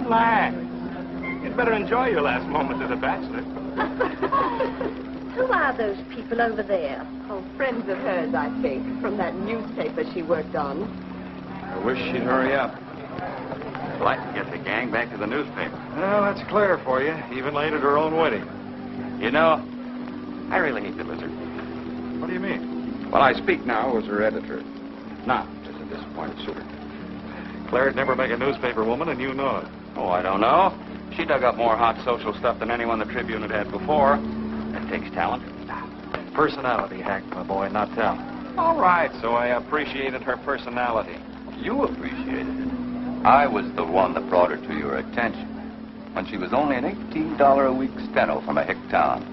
Relax. You'd better enjoy your last moments as a bachelor. Who are those people over there? Oh, friends of hers, I think, from that newspaper she worked on. I wish she'd hurry up. I'd like to get the gang back to the newspaper. Well, that's clear for you. Even late at her own wedding. You know, I really hate the Lizard. What do you mean? Well, I speak now as her editor, not as a disappointed suitor. Claire'd never make a newspaper woman, and you know it. Oh, I don't know. She dug up more hot social stuff than anyone the Tribune had before. That takes talent. Personality, Hank, my boy, not talent. All right, so I appreciated her personality. You appreciated it. I was the one that brought her to your attention when she was only an $18 a week steno from a hick town.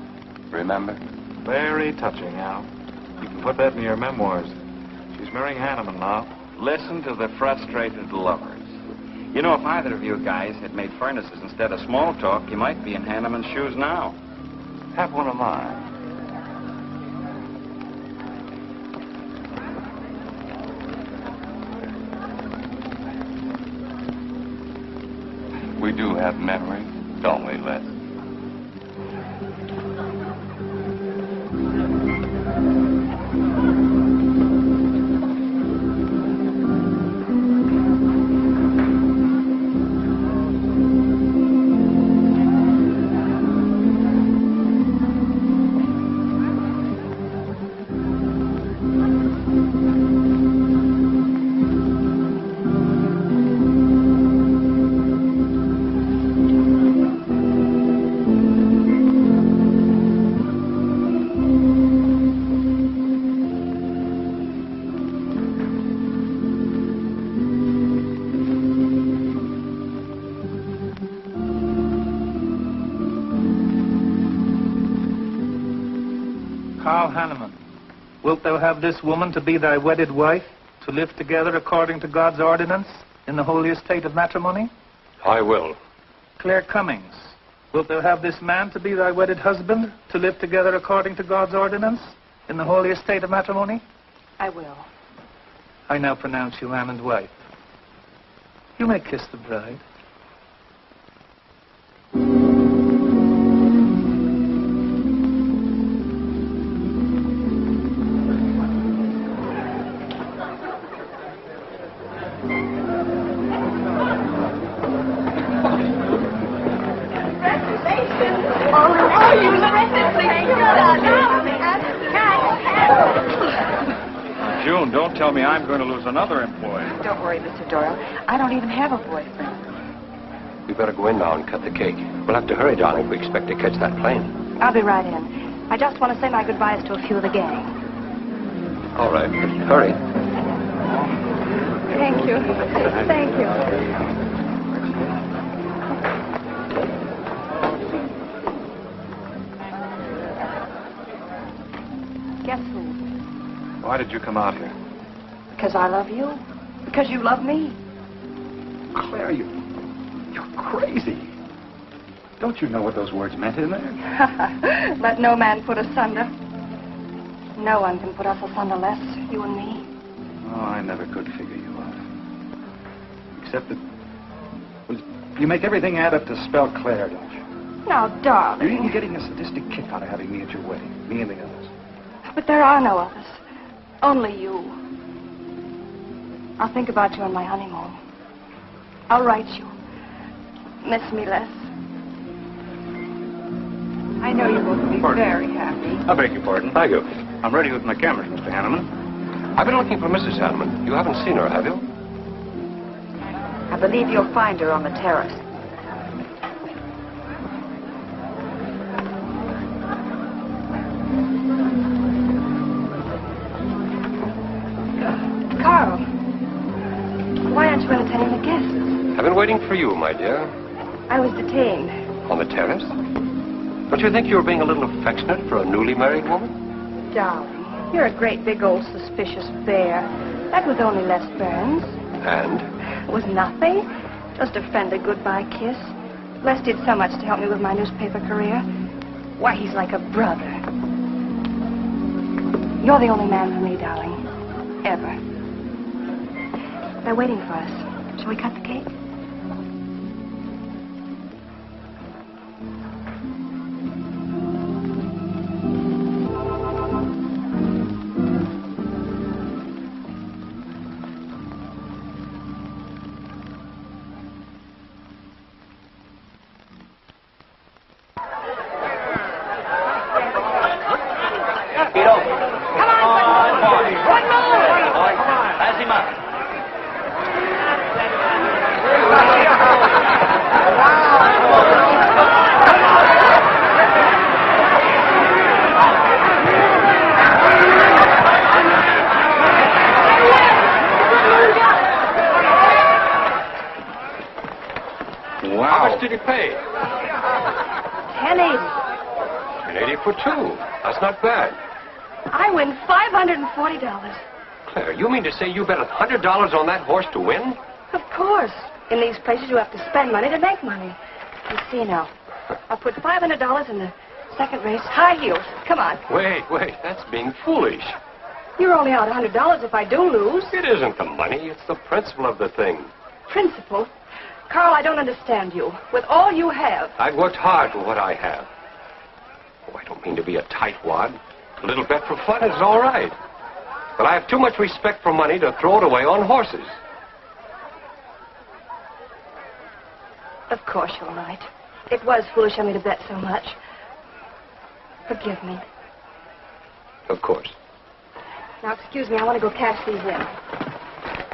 Remember? Very touching, Al. You can put that in your memoirs. She's marrying Hanneman now. Listen to the frustrated lovers. You know, if either of you guys had made furnaces instead of small talk, you might be in Hanneman's shoes now. Have one of mine. We do have memories, don't we, Les? Carl Hanneman, wilt thou have this woman to be thy wedded wife, to live together according to God's ordinance in the holy estate of matrimony? I will. Claire Cummings, wilt thou have this man to be thy wedded husband, to live together according to God's ordinance in the holy estate of matrimony? I will. I now pronounce you man and wife. You may kiss the bride. June, don't tell me I'm going to lose another employee. Don't worry, Mr. Doyle. I don't even have a boyfriend. We better go in now and cut the cake. We'll have to hurry, darling, if we expect to catch that plane. I'll be right in. I just want to say my goodbyes to a few of the gang. All right, hurry. Thank you. Thank you. Guess who? Why did you come out here? Because I love you. Because you love me. Claire, you're crazy. Don't you know what those words meant in there? Let no man put asunder. No one can put us asunder, Les, you and me. Oh, I never could figure you out. Except that... Well, you make everything add up to spell Claire, don't you? Now, darling. You're even getting a sadistic kick out of having me at your wedding. Me and the others. But there are no others. Only you. I'll think about you on my honeymoon. I'll write you. Miss me, Les. I know you will be very happy. I beg your pardon. Thank you. I'm ready with my cameras, Mr. Hanneman. I've been looking for Mrs. Hanneman. You haven't seen her, have you? I believe you'll find her on the terrace. Carl, why aren't you entertaining the guests? I've been waiting for you, my dear. I was detained. On the terrace? Don't you think you were being a little affectionate for a newly married woman? Darling, you're a great big old suspicious bear. That was only Les Burns. And? It was nothing. Just a friendly goodbye kiss. Les did so much to help me with my newspaper career. Why, he's like a brother. You're the only man for me, darling. Ever. They're waiting for us. Shall we cut the cake? Wow. How much did he pay? $10.80. $10.80 for two. That's not bad. I win $540. Claire, you mean to say you bet $100 on that horse to win? Of course. In these places, you have to spend money to make money. You see now. I'll put $500 in the second race. High heels. Come on. Wait. That's being foolish. You're only out $100 if I do lose. It isn't the money. It's the principle of the thing. Principle? Carl, I don't understand you. With all you have. I've worked hard for what I have. Oh, I don't mean to be a tightwad. A little bet for fun is all right. But I have too much respect for money to throw it away on horses. Of course you're right. It was foolish of me to bet so much. Forgive me. Of course. Now, excuse me, I want to go cash these in.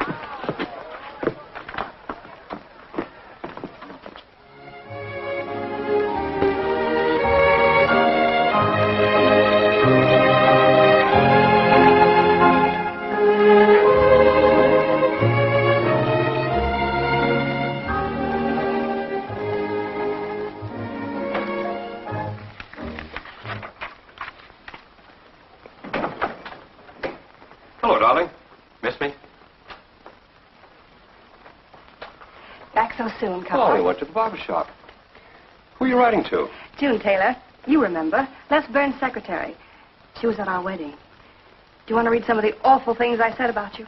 Hello, darling. Miss me? Back so soon, Oh, Carl. I went to the barber shop. Who are you writing to? June Taylor. You remember. Les Burns' secretary. She was at our wedding. Do you want to read some of the awful things I said about you?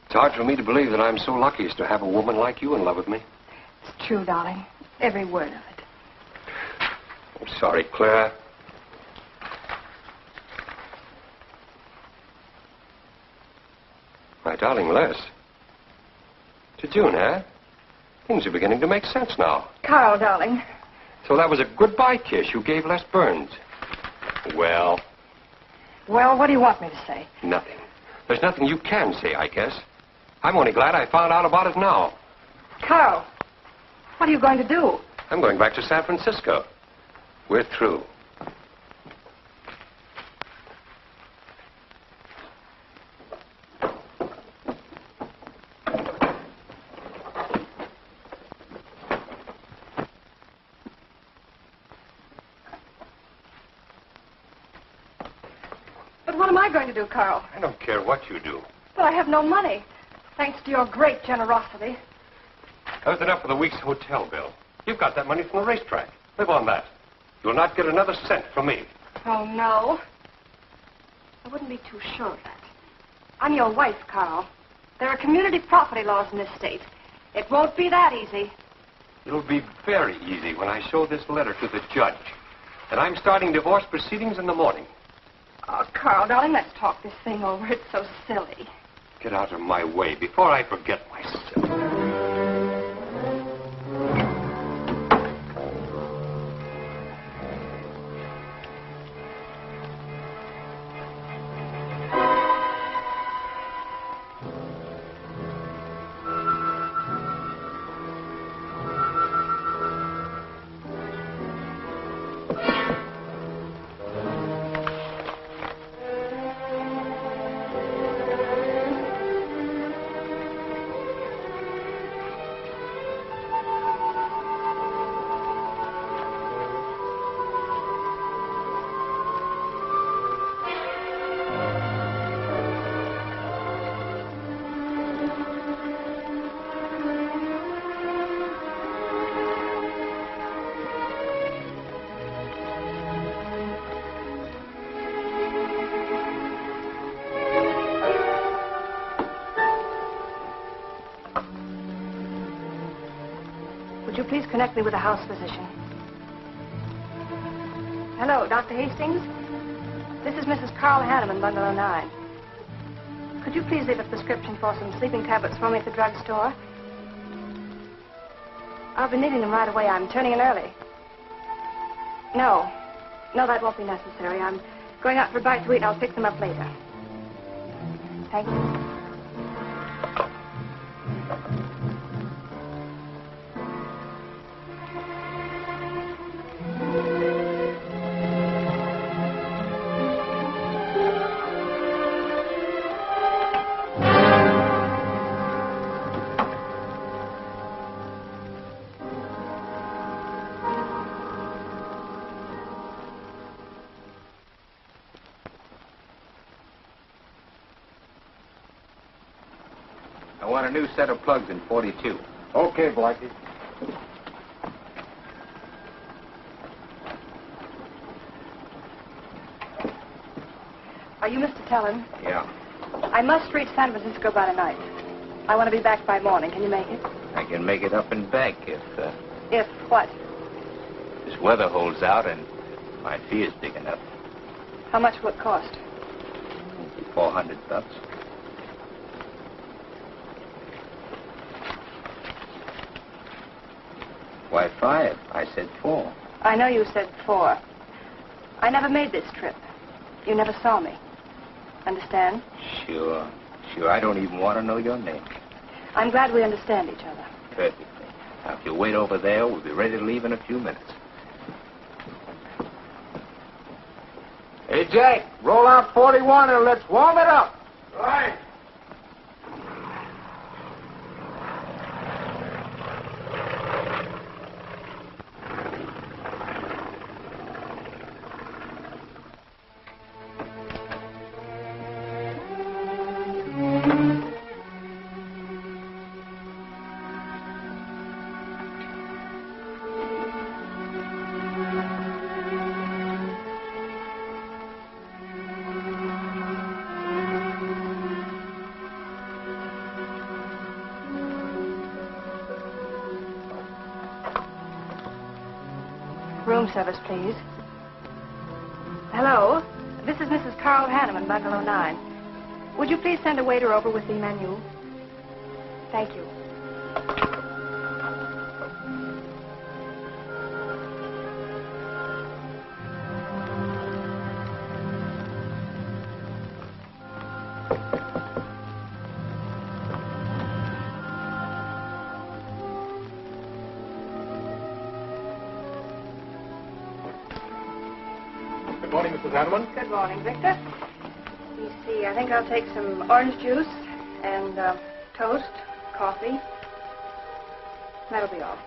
It's hard for me to believe that I'm so lucky as to have a woman like you in love with me. It's true, darling. Every word of it. I'm sorry, Claire. My darling Les. To June, eh? Things are beginning to make sense now. Carl, darling. So that was a goodbye kiss you gave Les Burns. Well, Well, what do you want me to say? nothing. There's nothing you can say, I guess. I'm only glad I found out about it now. Carl, what are you going to do? I'm going back to San Francisco. We're through. But what am I going to do, Carl? I don't care what you do. But I have no money. Thanks to your great generosity. That was enough for the week's hotel bill. You've got that money from the racetrack. Live on that. You'll not get another cent from me. Oh, no. I wouldn't be too sure of that. I'm your wife, Carl. There are community property laws in this state. It won't be that easy. It'll be very easy when I show this letter to the judge. And I'm starting divorce proceedings in the morning. Oh, Carl, darling, let's talk this thing over. It's so silly. Get out of my way before I forget myself. Would you please connect me with a house physician? Hello, Dr. Hastings? This is Mrs. Carl Hanneman, Bungalow 9. Could you please leave a prescription for some sleeping tablets for me at the drugstore? I'll be needing them right away. I'm turning in early. No, that won't be necessary. I'm going out for a bite to eat, and I'll pick them up later. Thank you. I want a new set of plugs in 42. Okay, Blackie. Are you Mr. Tellen? Yeah. I must reach San Francisco by tonight. I want to be back by morning. Can you make it? I can make it up and back if If what? this weather holds out and my fee is big enough. How much will it cost? $400. Why 5? I said 4. I know you said 4. I never made this trip. You never saw me. Understand? Sure. I don't even want to know your name. I'm glad we understand each other. Perfectly. Now, if you wait over there, we'll be ready to leave in a few minutes. Hey, Jack, roll out 41 and let's warm it up. Right. Room service, please. Hello? This is Mrs. Carl Hanneman, Bungalow 9. Would you please send a waiter over with the menu? Thank you. Good morning, Mrs. Hanneman. Good morning, Victor. Let me see. I think I'll take some orange juice and toast, coffee. That'll be all.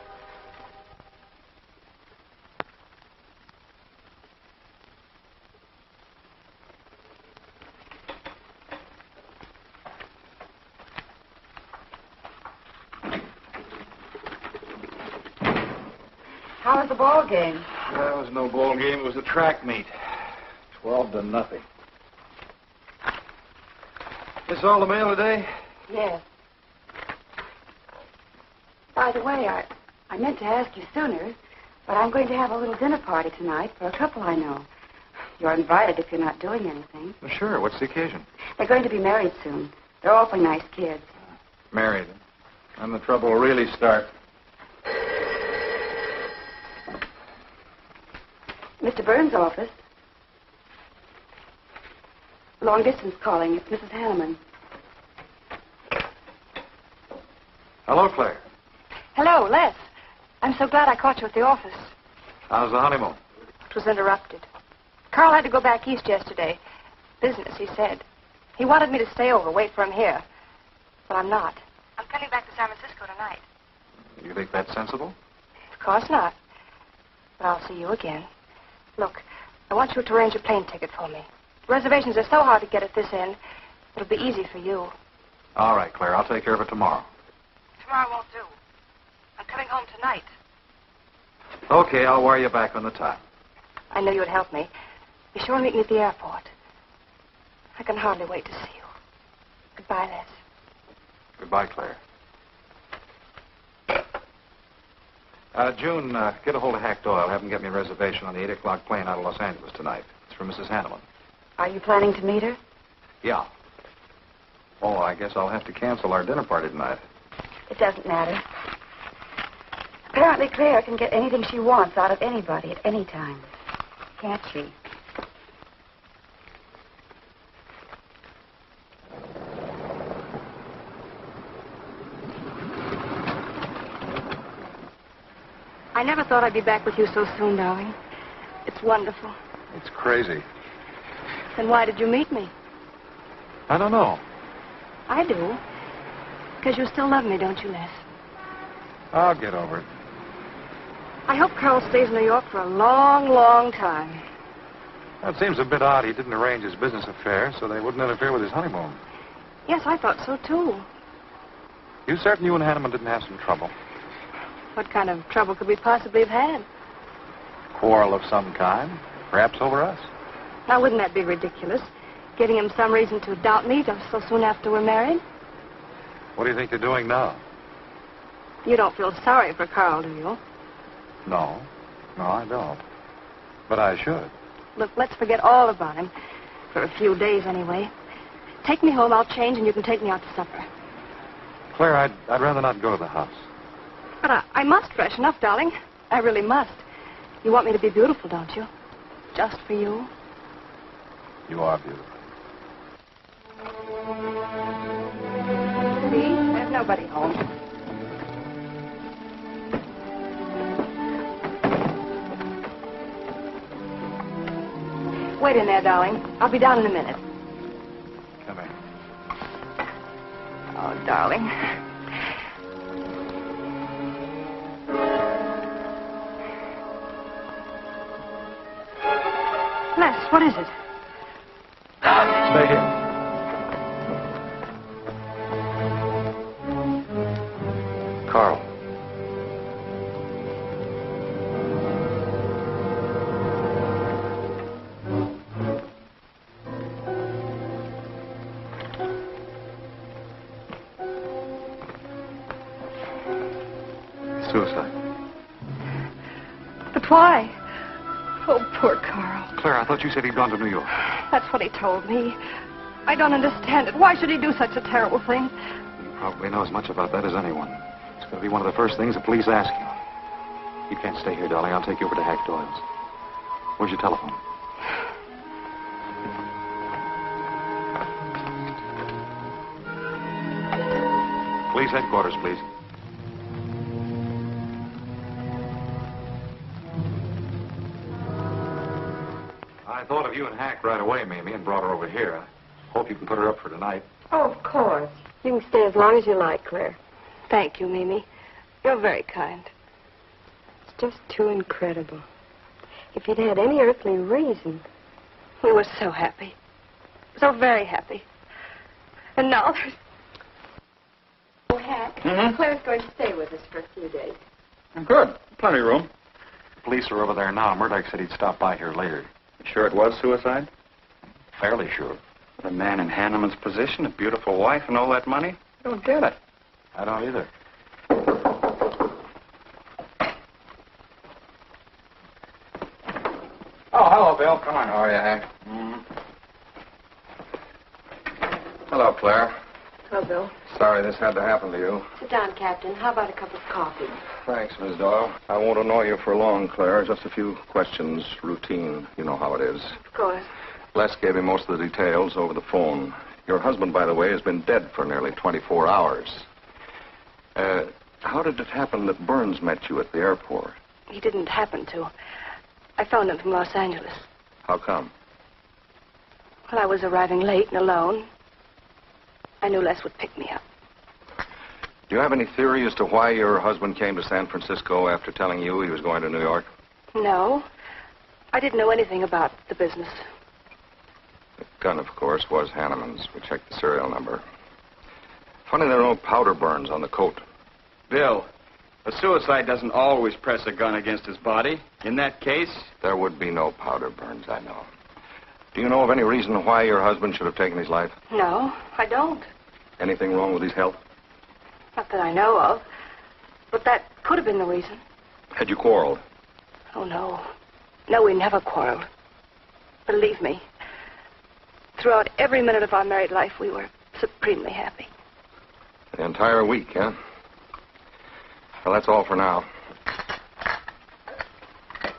How was the ball game? That was no ball game. It was a track meet. 12-0. This all the mail today? Yes. By the way, I meant to ask you sooner, but I'm going to have a little dinner party tonight for a couple I know. You're invited if you're not doing anything. Well, sure. What's the occasion? They're going to be married soon. They're awfully nice kids. Married. And the trouble will really start. Mr. Burns' office. Long distance calling. It's Mrs. Hanneman. Hello, Claire. Hello, Les. I'm so glad I caught you at the office. How's the honeymoon? It was interrupted. Carl had to go back east yesterday. Business, he said. He wanted me to stay over, wait for him here. But I'm not. I'm coming back to San Francisco tonight. You think that's sensible? Of course not. But I'll see you again. Look, I want you to arrange a plane ticket for me. Reservations are so hard to get at this end, it'll be easy for you. All right, Claire. I'll take care of it tomorrow. Tomorrow won't do. I'm coming home tonight. Okay, I'll wire you back on the time. I know you'd help me. Be sure and meet me at the airport. I can hardly wait to see you. Goodbye, Les. Goodbye, Claire. June, get a hold of Hack Doyle. Have him get me a reservation on the 8 o'clock plane out of Los Angeles tonight. It's for Mrs. Hanneman. Are you planning to meet her? Yeah. Oh, I guess I'll have to cancel our dinner party tonight. It doesn't matter. Apparently, Claire can get anything she wants out of anybody at any time. Can't she? I never thought I'd be back with you so soon, darling. It's wonderful. It's crazy. Then why did you meet me? I don't know. I do. Because you still love me, don't you, Les? I'll get over it. I hope Carl stays in New York for a long, long time. Well, it seems a bit odd he didn't arrange his business affairs so they wouldn't interfere with his honeymoon. Yes, I thought so, too. You certain you and Hanneman didn't have some trouble? What kind of trouble could we possibly have had? Quarrel of some kind? Perhaps over us? Now, wouldn't that be ridiculous? Getting him some reason to doubt me so soon after we're married? What do you think they're doing now? You don't feel sorry for Carl, do you? No. No, I don't. But I should. Look, let's forget all about him. For a few days, anyway. Take me home, I'll change, and you can take me out to supper. Claire, I'd rather not go to the house. But I must freshen up, darling. I really must. You want me to be beautiful, don't you? Just for you? You are beautiful. See? There's nobody home. Wait in there, darling. I'll be down in a minute. Come here. Oh, darling. Les, what is it? Stay here. Carl. Suicide. But why? Oh, poor Carl. Claire, I thought you said he'd gone to New York. That's what he told me. I don't understand it. Why should he do such a terrible thing? You probably know as much about that as anyone. It's going to be one of the first things the police ask you. You can't stay here, darling. I'll take you over to Hack Doyle's. Where's your telephone? Police headquarters, please. I thought of you and Hack right away, Mamie, and brought her over here. I hope you can put her up for tonight. Oh, of course. You can stay as long as you like, Claire. Thank you, Mimi. You're very kind. It's just too incredible. If you'd had any earthly reason. We were so happy. So very happy. And now there's... Oh, Hack, Claire's going to stay with us for a few days. Good. Plenty of room. The police are over there now. Murdoch said he'd stop by here later. You sure it was suicide? Fairly sure. A man in Hanneman's position, a beautiful wife, and all that money? I don't get it. I don't either. Oh, hello, Bill. Come on. How are you, Hank? Hello, Claire. Hello, Bill. Sorry this had to happen to you. Sit down, Captain. How about a cup of coffee? Thanks, Miss Doyle. I won't annoy you for long, Claire. Just a few questions. Routine. You know how it is. Of course. Les gave me most of the details over the phone. Your husband, by the way, has been dead for nearly 24 hours. How did it happen that Burns met you at the airport? He didn't happen to. I phoned him from Los Angeles. How come? Well, I was arriving late and alone. I knew Les would pick me up. Do you have any theory as to why your husband came to San Francisco after telling you he was going to New York? No. I didn't know anything about the business. The gun, of course, was Hanneman's. We checked the serial number. Funny there are no powder burns on the coat. Bill, a suicide doesn't always press a gun against his body. In that case... There would be no powder burns, I know. Do you know of any reason why your husband should have taken his life? No, I don't. Anything wrong with his health? Not that I know of. But that could have been the reason. Had you quarreled? Oh, no. No, we never quarreled. Believe me. Throughout every minute of our married life, we were supremely happy. The entire week, huh? Well, that's all for now.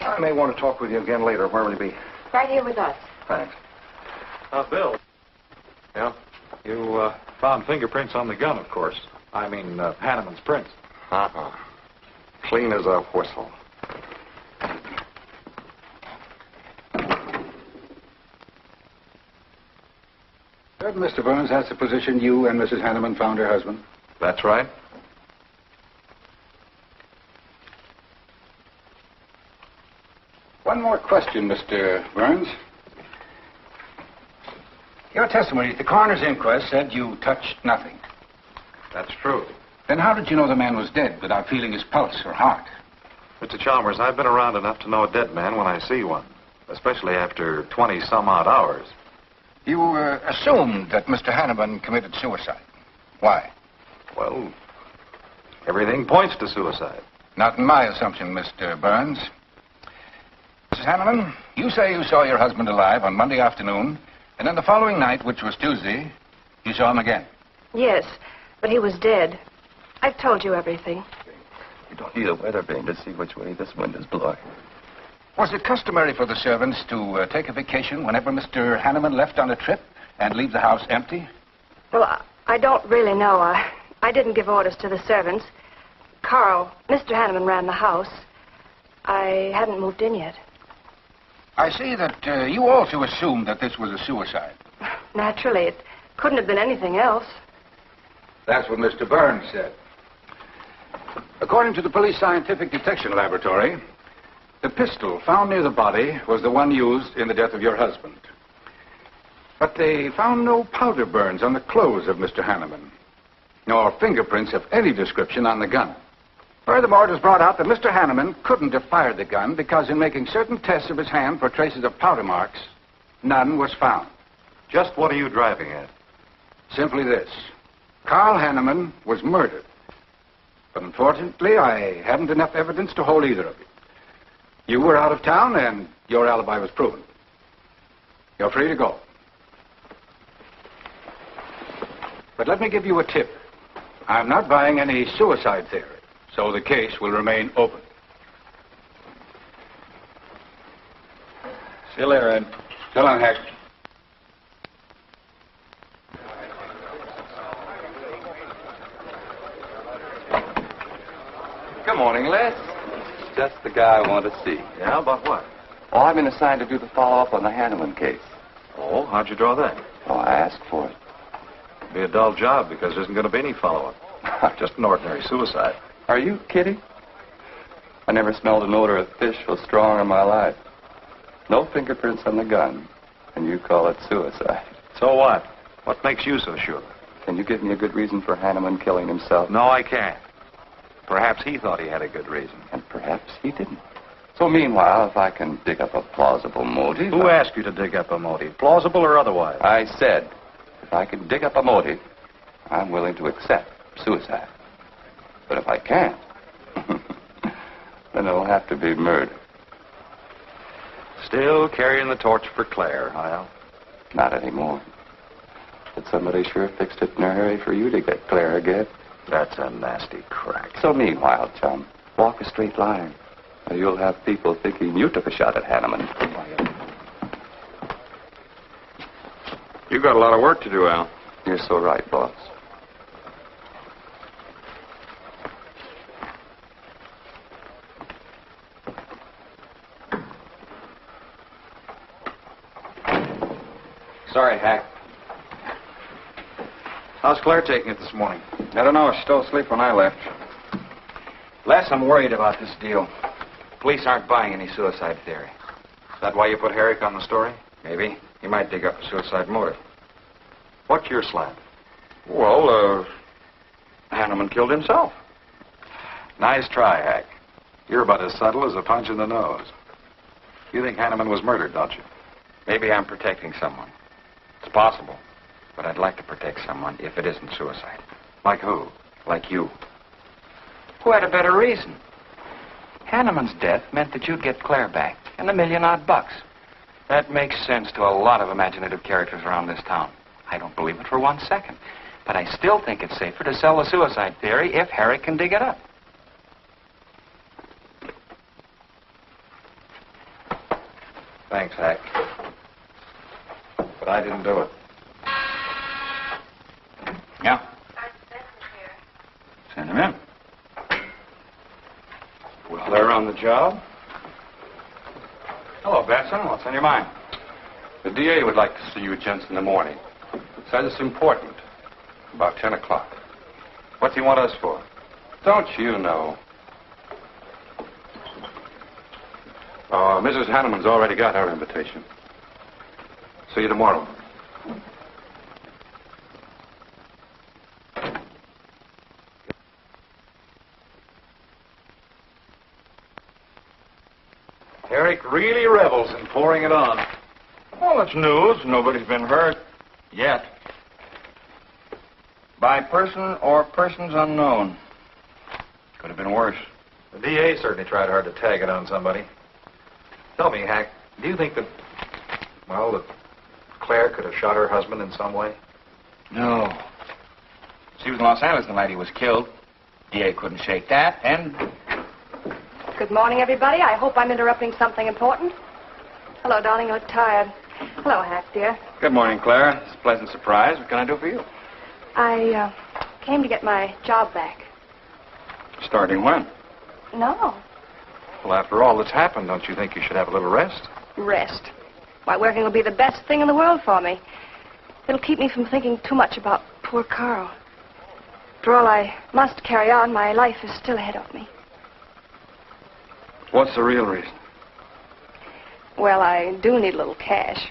I may want to talk with you again later. Where will you be? Right here with us. Thanks. Bill. Yeah? You found fingerprints on the gun, of course. I mean, Hanneman's prints. Uh-uh. Clean as a whistle. Mr. Burns, that's the position you and Mrs. Hanneman found her husband? That's right. One more question, Mr. Burns. Your testimony at the coroner's inquest said you touched nothing. That's true. Then how did you know the man was dead without feeling his pulse or heart? Mr. Chalmers, I've been around enough to know a dead man when I see one, especially after 20-some-odd hours. You assumed that Mr. Hanneman committed suicide. Why? Well, everything points to suicide. Not in my assumption, Mr. Burns. Mrs. Hanneman, you say you saw your husband alive on Monday afternoon, and then the following night, which was Tuesday, you saw him again. Yes, but he was dead. I've told you everything. You don't need a weather vane to see which way this wind is blowing. Was it customary for the servants to take a vacation whenever Mr. Hanneman left on a trip and leave the house empty? Well, I don't really know. I didn't give orders to the servants. Carl, Mr. Hanneman ran the house. I hadn't moved in yet. I see that you also assumed that this was a suicide. Naturally, it couldn't have been anything else. That's what Mr. Burns said. According to the Police Scientific Detection Laboratory, the pistol found near the body was the one used in the death of your husband. But they found no powder burns on the clothes of Mr. Hanneman, nor fingerprints of any description on the gun. Furthermore, it was brought out that Mr. Hanneman couldn't have fired the gun because in making certain tests of his hand for traces of powder marks, none was found. Just what are you driving at? Simply this. Carl Hanneman was murdered. But unfortunately, I hadn't enough evidence to hold either of you. You were out of town, and your alibi was proven. You're free to go. But let me give you a tip. I'm not buying any suicide theory, so the case will remain open. See you later, Ed. So long, Hack. Good morning, Les. Just the guy I want to see. Yeah, about what? Oh, I've been assigned to do the follow-up on the Hanneman case. Oh, how'd you draw that? Oh, I asked for it. It'll be a dull job because there isn't going to be any follow-up. Just an ordinary suicide. Are you kidding? I never smelled an odor of fish so strong in my life. No fingerprints on the gun, and you call it suicide. So what? What makes you so sure? Can you give me a good reason for Hanneman killing himself? No, I can't. Perhaps he thought he had a good reason. And perhaps he didn't. So meanwhile, if I can dig up a plausible motive... Who asked you to dig up a motive, plausible or otherwise? I said, if I can dig up a motive, I'm willing to accept suicide. But if I can't, then it'll have to be murder. Still carrying the torch for Claire, Hyle? Not anymore. But somebody sure fixed it in a hurry for you to get Claire again. That's a nasty crack. So meanwhile, chum, walk a straight line. Or you'll have people thinking you took a shot at Hanneman. You got a lot of work to do, Al. You're so right, boss. Sorry, Hack. How's Claire taking it this morning? I don't know. She's still asleep when I left. Les, I'm worried about this deal. Police aren't buying any suicide theory. Is that why you put Herrick on the story? Maybe. He might dig up a suicide motive. What's your slant? Well, Hanneman killed himself. Nice try, Hack. You're about as subtle as a punch in the nose. You think Hanneman was murdered, don't you? Maybe I'm protecting someone. It's possible. But I'd like to protect someone if it isn't suicide. Like who? Like you. Who had a better reason? Hanneman's death meant that you'd get Claire back and $1 million odd. That makes sense to a lot of imaginative characters around this town. I don't believe it for 1 second. But I still think it's safer to sell the suicide theory if Harry can dig it up. Thanks, Hack. But I didn't do it. Yeah? Send him in. Well, they're on the job. Hello, Batson. What's on your mind? The DA would like to see you gents in the morning. Says it's important. About 10 o'clock. What's he want us for? Don't you know? Mrs. Hanneman's already got her invitation. See you tomorrow. Drake really revels in pouring it on. Well, it's news. Nobody's been hurt. Yet. By person or persons unknown. Could have been worse. The DA certainly tried hard to tag it on somebody. Tell me, Hack, do you think that Claire could have shot her husband in some way? No. She was in Los Angeles the night he was killed. DA couldn't shake that, and... Good morning, everybody. I hope I'm interrupting something important. Hello, darling. You look tired. Hello, Hack, dear. Good morning, Clara. It's a pleasant surprise. What can I do for you? I came to get my job back. Starting when? No. Well, after all that's happened, don't you think you should have a little rest? Rest. Why, working will be the best thing in the world for me. It'll keep me from thinking too much about poor Carl. After all, I must carry on. My life is still ahead of me. What's the real reason? Well, I do need a little cash.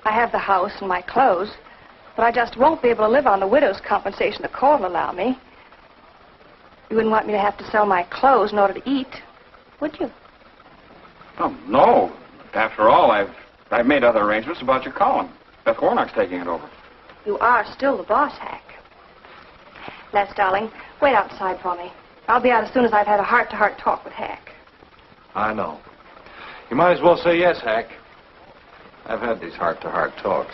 I have the house and my clothes, but I just won't be able to live on the widow's compensation the court will allow me. You wouldn't want me to have to sell my clothes in order to eat, would you? Oh, no. After all, I've made other arrangements about your column. Beth Warnock's taking it over. You are still the boss, Hack. Les, darling, wait outside for me. I'll be out as soon as I've had a heart-to-heart talk with Hack. I know. You might as well say yes, Hack. I've had these heart-to-heart talks.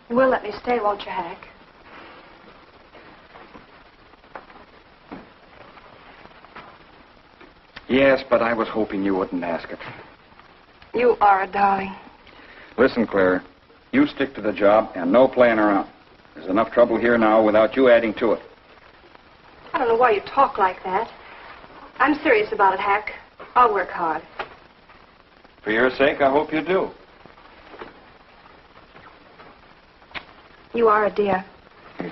You will let me stay, won't you, Hack? Yes, but I was hoping you wouldn't ask it. You are a darling. Listen, Claire, you stick to the job and no playing around. There's enough trouble here now without you adding to it. I don't know why you talk like that. I'm serious about it, Hack. I'll work hard. For your sake, I hope you do. You are a dear.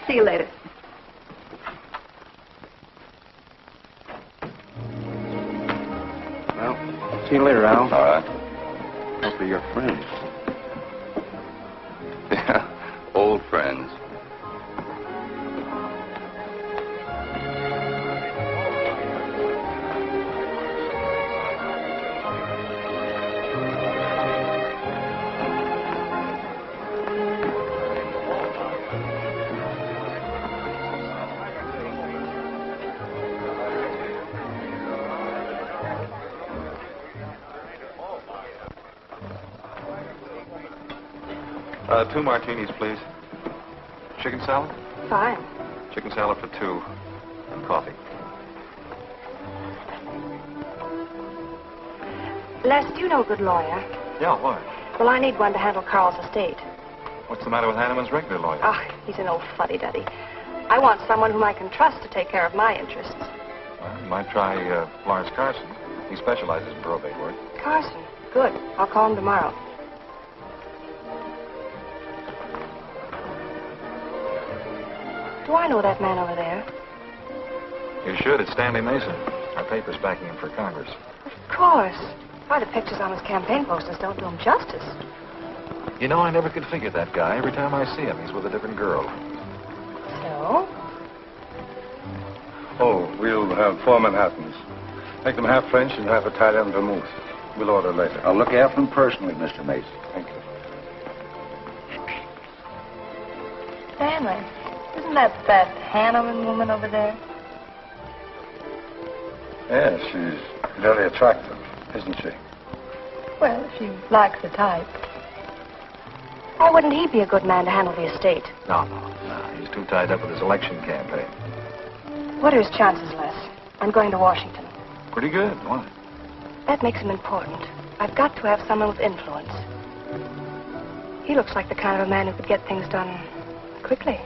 See you later. Well, see you later, Al. All right. Hope they're your friends. Yeah, old friends. Two martinis, please. Chicken salad? Fine. Chicken salad for two. And coffee. Les, do you know a good lawyer? Yeah, why? Well, I need one to handle Carl's estate. What's the matter with Hanneman's regular lawyer? Ah, he's an old fuddy-duddy. I want someone whom I can trust to take care of my interests. Well, you might try Lawrence Carson. He specializes in probate work. Carson? Good. I'll call him tomorrow. Do I know that man over there? You should. It's Stanley Mason. Our paper's backing him for Congress. Of course. Why, the pictures on his campaign posters don't do him justice. You know, I never could figure that guy. Every time I see him, he's with a different girl. So? Oh, we'll have 4 Manhattans. Make them half French and half Italian vermouth. We'll order later. I'll look after them personally, Mr. Mason. Thank you. Stanley, isn't that Hanneman woman over there? Yes, she's very attractive, isn't she? Well, if you like the type. Why wouldn't he be a good man to handle the estate? No. He's too tied up with his election campaign. What are his chances, Les? I'm going to Washington. Pretty good. Why? That makes him important. I've got to have someone with influence. He looks like the kind of a man who could get things done quickly.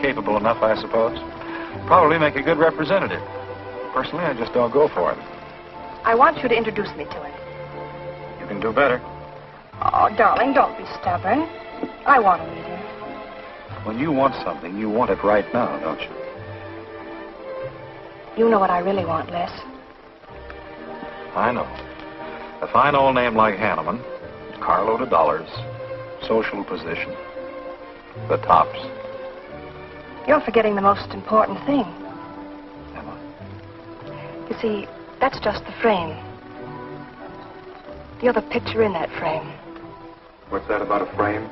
Capable enough, I suppose. Probably make a good representative. Personally, I just don't go for him. I want you to introduce me to him. You can do better. Oh, darling, don't be stubborn. I want to meet him. When you want something, you want it right now, don't you? You know what I really want, Les. I know. A fine old name like Hanneman, carload of dollars, social position, the tops. You're forgetting the most important thing. You see, that's just the frame. The other picture in that frame. What's that about a frame?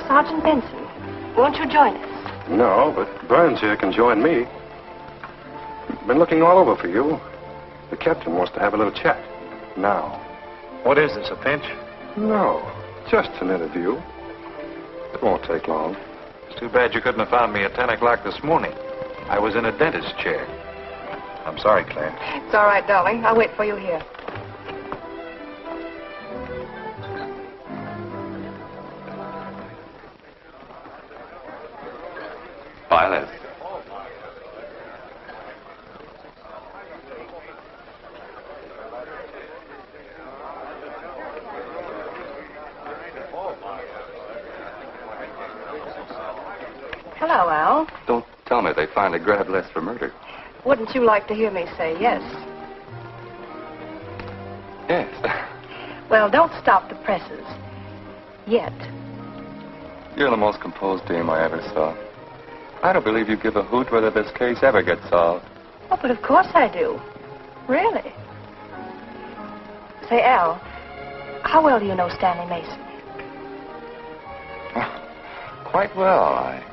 Sergeant Benson, won't you join us? No, but Burns here can join me. Been looking all over for you. The captain wants to have a little chat. Now. What is this, a pinch? No, just an interview. It won't take long. It's too bad you couldn't have found me at 10 o'clock this morning. I was in a dentist's chair. I'm sorry, Claire. It's all right, darling. I'll wait for you here. Violet. Hello, Al. Don't tell me they finally grabbed Les for murder. Wouldn't you like to hear me say yes? Yes. Well, don't stop the presses. Yet. You're the most composed dame I ever saw. I don't believe you give a hoot whether this case ever gets solved. Oh, but of course I do. Really. Say, Al, how well do you know Stanley Mason? Quite well.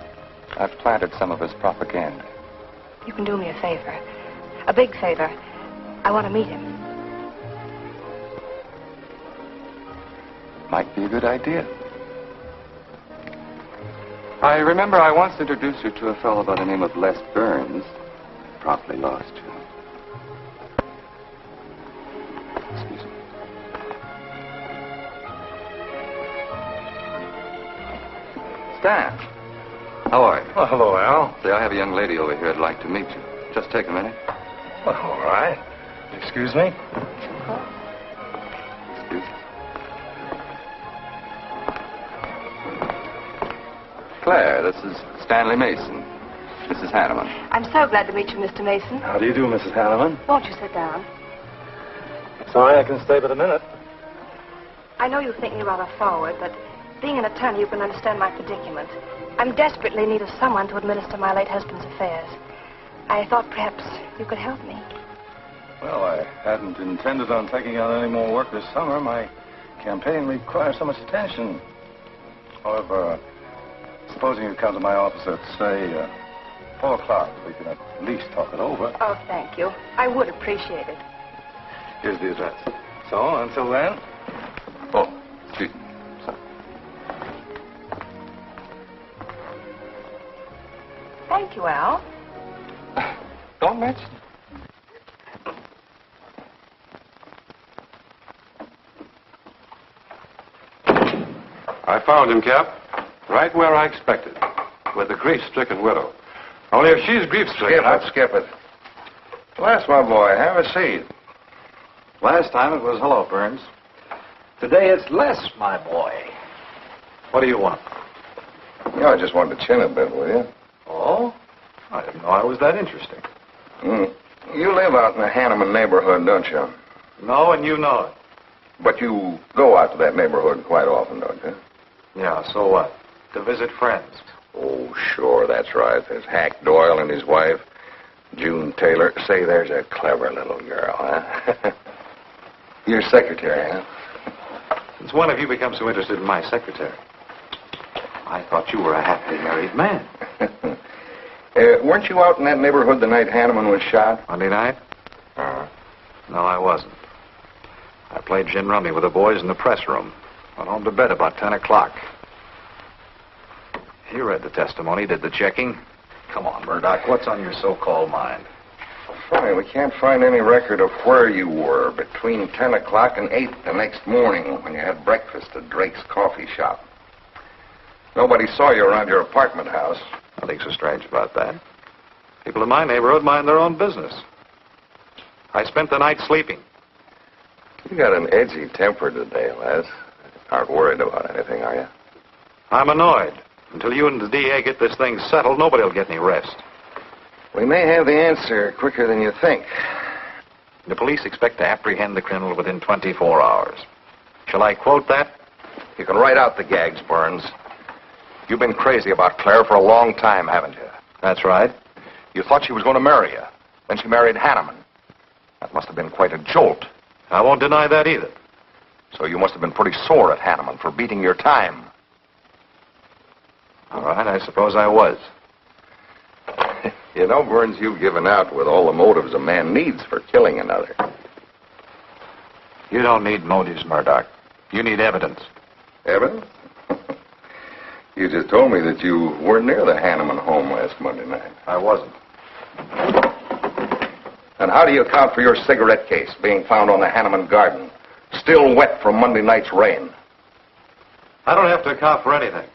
I've planted some of his propaganda. You can do me a favor. A big favor. I want to meet him. Might be a good idea. I remember I once introduced you to a fellow by the name of Les Burns. Promptly lost you. Excuse me. Stan, how are you? Well, hello, Al. Say, I have a young lady over here I'd like to meet you. Just take a minute. Well, all right. Excuse me? Excuse me. Claire, this is Stanley Mason. Mrs. Hanneman. I'm so glad to meet you, Mr. Mason. How do you do, Mrs. Hanneman? Won't you sit down? Sorry, I can stay but a minute. I know you think me rather forward, but being an attorney, you can understand my predicament. I'm desperately in need of someone to administer my late husband's affairs. I thought perhaps you could help me. Well, I hadn't intended on taking on any more work this summer. My campaign requires so much attention. However, supposing you come to my office at, say, 4 o'clock, we can at least talk it over. Oh, thank you. I would appreciate it. Here's the address. So, until then... Oh, excuse me. Sorry. Thank you, Al. Don't mention it. I found him, Cap. Right where I expected. With the grief-stricken widow. Only if she's grief-stricken... Skip it. Les, my boy, have a seat. Last time it was hello, Burns. Today it's Les, my boy. What do you want? You know, I just wanted to chin a bit, will you? Oh? I didn't know I was that interesting. You live out in the Hanneman neighborhood, don't you? No, and you know it. But you go out to that neighborhood quite often, don't you? Yeah, so what? To visit friends. Oh, sure, that's right. There's Hack Doyle and his wife, June Taylor. Say, there's a clever little girl, huh? Your secretary, huh? Since when have you become so interested in my secretary? I thought you were a happily married man. Weren't you out in that neighborhood the night Hanneman was shot? Monday night? No, I wasn't. I played gin rummy with the boys in the press room. Went home to bed about 10 o'clock. He read the testimony, did the checking. Come on, Murdoch, what's on your so-called mind? Funny, we can't find any record of where you were between 10 o'clock and 8 the next morning when you had breakfast at Drake's coffee shop. Nobody saw you around your apartment house. Nothing so strange about that. People in my neighborhood mind their own business. I spent the night sleeping. You got an edgy temper today, Les. Aren't worried about anything, are you? I'm annoyed. Until you and the DA get this thing settled, nobody will get any rest. We may have the answer quicker than you think. The police expect to apprehend the criminal within 24 hours. Shall I quote that? You can write out the gags, Burns. You've been crazy about Claire for a long time, haven't you? That's right. You thought she was going to marry you. Then she married Hanneman. That must have been quite a jolt. I won't deny that either. So you must have been pretty sore at Hanneman for beating your time. All right, I suppose I was. You know, Burns, you've given out with all the motives a man needs for killing another. You don't need motives, Murdoch. You need evidence. Evidence? You just told me that you weren't near the Hanneman home last Monday night. I wasn't. And how do you account for your cigarette case being found on the Hanneman garden, still wet from Monday night's rain? I don't have to account for anything.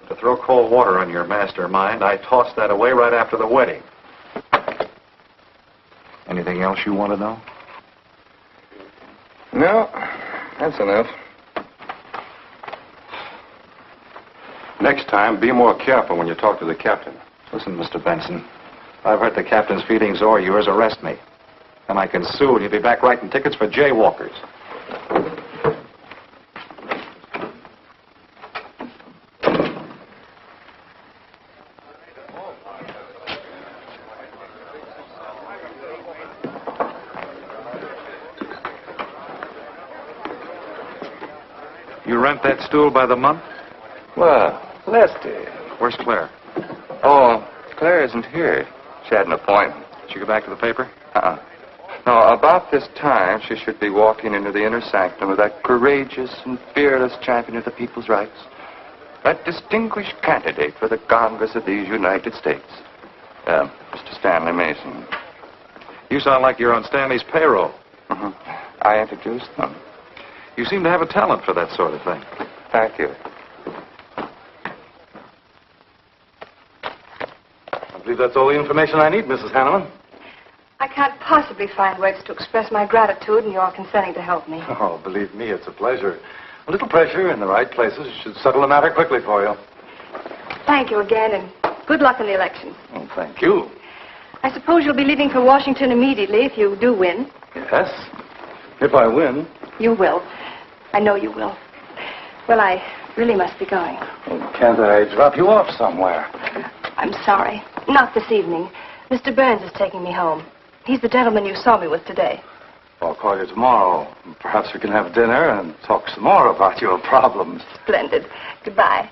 To throw cold water on your mastermind, I tossed that away right after the wedding. Anything else you want to know? No, that's enough. Next time, be more careful when you talk to the captain. Listen, Mr. Benson, if I've hurt the captain's feelings or yours, arrest me. And I can sue, and you'll be back writing tickets for jaywalkers. You rent that stool by the month? Well, Lester. Where's Claire? Oh, Claire isn't here. She had an appointment. Did she go back to the paper? No, about this time, she should be walking into the inner sanctum of that courageous and fearless champion of the people's rights. That distinguished candidate for the Congress of these United States. Mr. Stanley Mason. You sound like you're on Stanley's payroll. I introduced them. You seem to have a talent for that sort of thing. Thank you. I believe that's all the information I need, Mrs. Hanneman. I can't possibly find words to express my gratitude in your consenting to help me. Oh, believe me, it's a pleasure. A little pressure in the right places should settle the matter quickly for you. Thank you again, and good luck in the election. Oh, thank you. I suppose you'll be leaving for Washington immediately if you do win. Yes, if I win. You will. I know you will. Well, I really must be going. Oh, can't I drop you off somewhere? I'm sorry. Not this evening. Mr. Burns is taking me home. He's the gentleman you saw me with today. I'll call you tomorrow. Perhaps we can have dinner and talk some more about your problems. Splendid. Goodbye.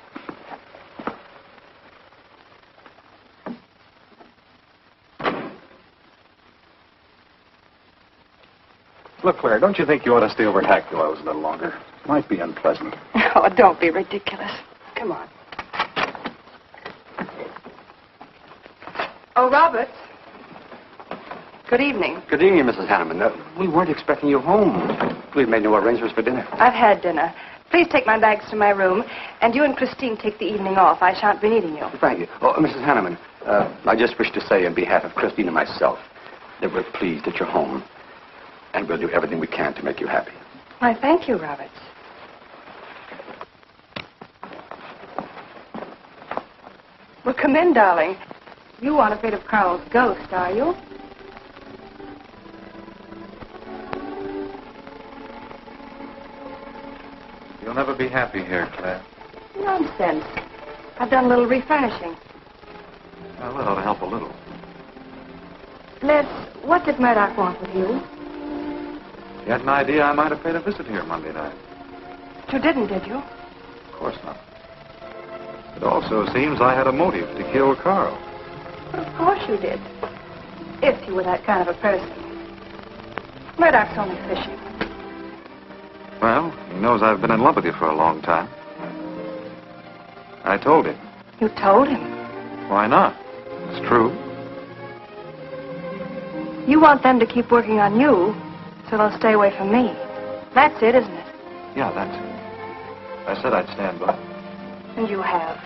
Look, Claire, don't you think you ought to stay over at Hack Doyle's a little longer? Might be unpleasant. Oh, don't be ridiculous. Come on. Oh, Roberts. Good evening. Good evening, Mrs. Hanneman. We weren't expecting you home. We've made no arrangements for dinner. I've had dinner. Please take my bags to my room, and you and Christine take the evening off. I shan't be needing you. Thank you. Oh, Mrs. Hanneman, I just wish to say on behalf of Christine and myself that we're pleased that you're home, and we'll do everything we can to make you happy. Why, thank you, Roberts. Well, come in, darling. You aren't afraid of Carl's ghost, are you? You'll never be happy here, Claire. Nonsense. I've done a little refurnishing. Well, that ought to help a little. Les, what did Murdoch want with you? You had an idea I might have paid a visit here Monday night. You didn't, did you? Of course not. It also seems I had a motive to kill Carl. But of course you did. If you were that kind of a person. Murdoch's only fishing. Well, he knows I've been in love with you for a long time. I told him. You told him? Why not? It's true. You want them to keep working on you, so they'll stay away from me. That's it, isn't it? Yeah, that's it. I said I'd stand by. And you have.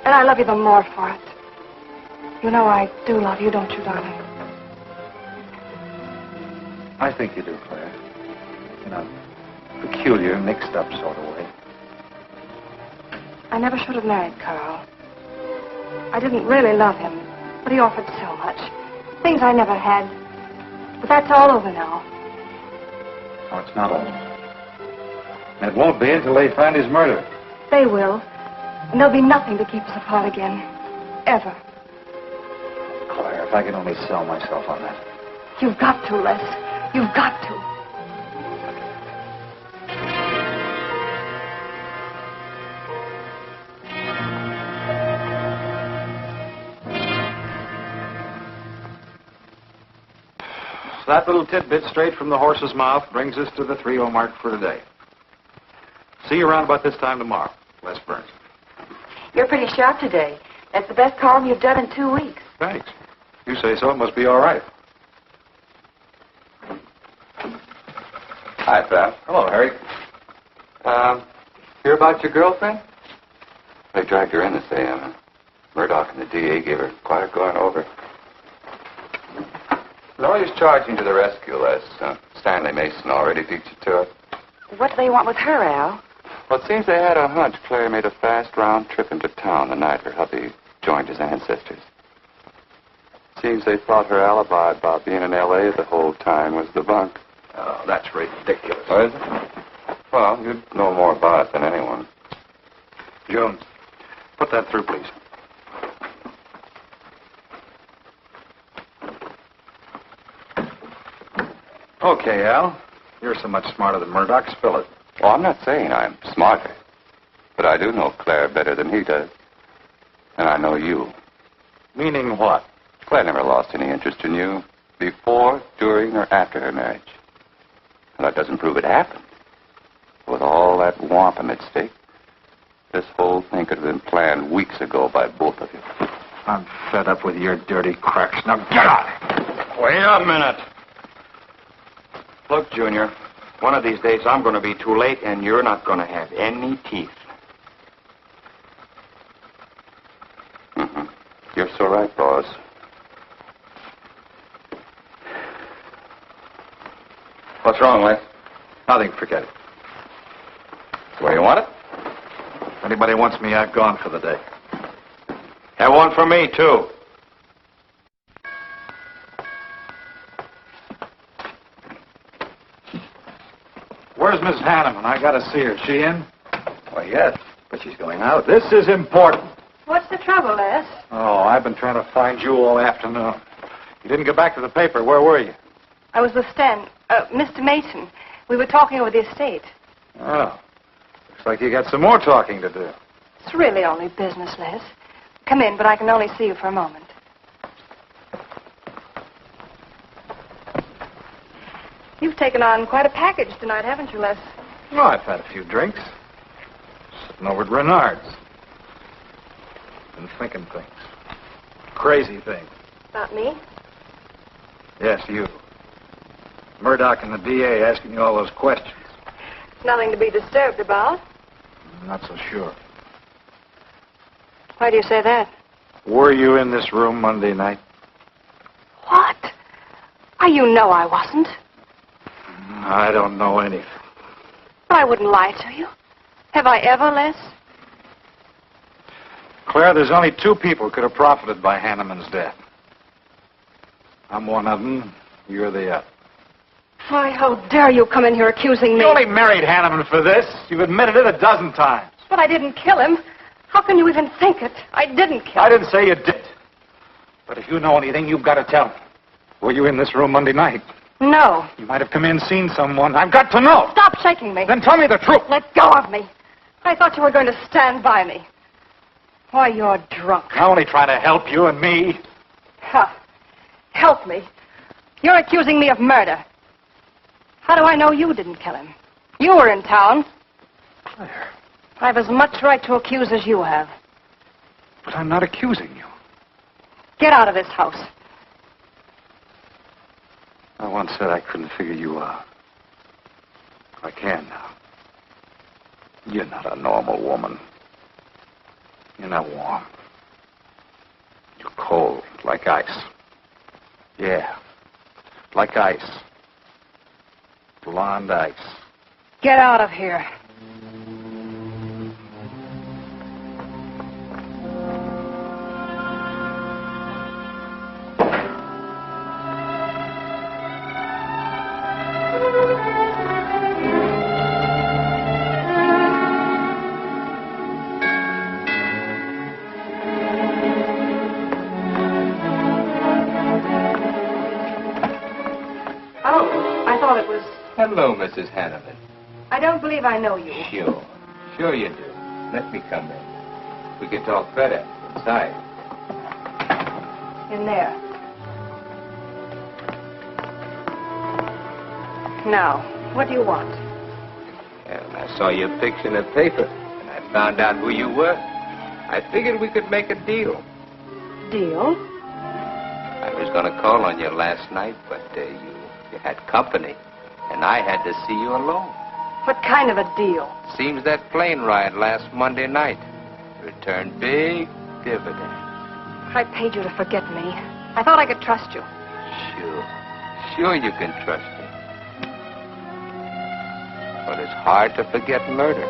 And I love you the more for it. You know I do love you, don't you, darling? I think you do, Claire. In a peculiar, mixed-up sort of way. I never should have married Carl. I didn't really love him, but he offered so much. Things I never had. But that's all over now. No, it's not over. And it won't be until they find his murder. They will. And there'll be nothing to keep us apart again. Ever. Claire, if I could only sell myself on that. You've got to, Les. You've got to. That little tidbit straight from the horse's mouth brings us to the 3:00 mark for today. See you around about this time tomorrow. Les Burns. You're pretty sharp today. That's the best column you've done in 2 weeks. Thanks. You say so, it must be all right. Hi, Pal. Hello, Harry. Hear about your girlfriend? They dragged her in this AM. Murdoch and the DA gave her quite a going over. Lawyer's charging to the rescue, Les. Stanley Mason already beat you to it. What do they want with her, Al? Well, it seems they had a hunch Claire made a fast round trip into town the night her hubby joined his ancestors. Seems they thought her alibi about being in L.A. the whole time was the bunk. Oh, that's ridiculous. Oh, is it? Well, you'd know more about it than anyone. Jones, put that through, please. Okay, Al. You're so much smarter than Murdoch. Spill it. Well, I'm not saying I'm smarter, but I do know Claire better than he does. And I know you. Meaning what? Claire never lost any interest in you before, during, or after her marriage. And that doesn't prove it happened. With all that wampum at stake, this whole thing could have been planned weeks ago by both of you. I'm fed up with your dirty cracks. Now get out! Wait a minute. Look, Junior, one of these days I'm going to be too late and you're not going to have any teeth. Mm-hmm. You're so right, boss. What's wrong, Les? Nothing. Forget it. The way you want it? If anybody wants me, I've gone for the day. Have one for me, too. Where's Miss Hanneman? I got to see her. She in? Why, yes, but she's going out. This is important. What's the trouble, Les? Oh, I've been trying to find you all afternoon. You didn't get back to the paper. Where were you? I was with Mr. Mason. We were talking over the estate. Oh. Looks like you got some more talking to do. It's really only business, Les. Come in, but I can only see you for a moment. You've taken on quite a package tonight, haven't you, Les? Well, I've had a few drinks. Sitting over at Renard's. Been thinking things. Crazy things. About me? Yes, you. Murdoch and the DA asking you all those questions. It's nothing to be disturbed about. I'm not so sure. Why do you say that? Were you in this room Monday night? What? Why, you know I wasn't. I don't know anything. But I wouldn't lie to you. Have I ever, Les? Claire, there's only two people who could have profited by Hanneman's death. I'm one of them. You're the other. Why, how dare you come in here accusing me? You only married Hanneman for this. You've admitted it a dozen times. But I didn't kill him. How can you even think it? I didn't kill him. I didn't say you did. But if you know anything, you've got to tell me. Were you in this room Monday night? No. You might have come in, seen someone. I've got to know. Stop shaking me. Then tell me the truth. Let go of me. I thought you were going to stand by me. Why, you're drunk. I'm only trying to help you and me. Huh. Help me. You're accusing me of murder. How do I know you didn't kill him? You were in town. Claire. I've as much right to accuse as you have. But I'm not accusing you. Get out of this house. I once said I couldn't figure you out. I can now. You're not a normal woman. You're not warm. You're cold, like ice. Yeah, like ice. Blonde ice. Get out of here. Hello, Mrs. Hanneman. I don't believe I know you. Sure. Sure you do. Let me come in. We can talk better inside. In there. Now, what do you want? Well, I saw your picture in the paper, and I found out who you were. I figured we could make a deal. Deal? I was going to call on you last night, but you had company, and I had to see you alone. What kind of a deal? Seems that plane ride last Monday night returned big dividends. I paid you to forget me. I thought I could trust you. Sure. Sure you can trust me. But it's hard to forget murder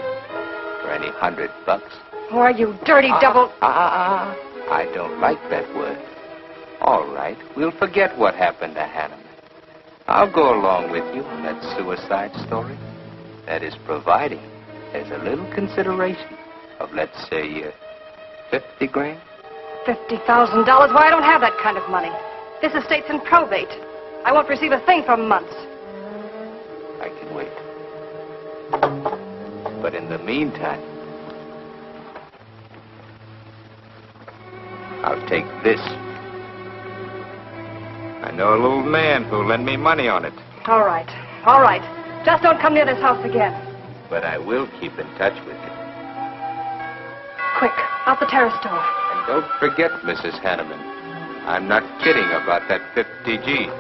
for any $100. Or you dirty double... I don't like that word. All right, we'll forget what happened to Hanneman. I'll go along with you on that suicide story. That is providing there's a little consideration of, let's say, 50 grand. $50,000? Why, I don't have that kind of money. This estate's in probate. I won't receive a thing for months. I can wait. But in the meantime, I'll take this. I know a little man who'll lend me money on it. All right. All right. Just don't come near this house again. But I will keep in touch with you. Quick, out the terrace door. And don't forget, Mrs. Hanneman, I'm not kidding about that 50G.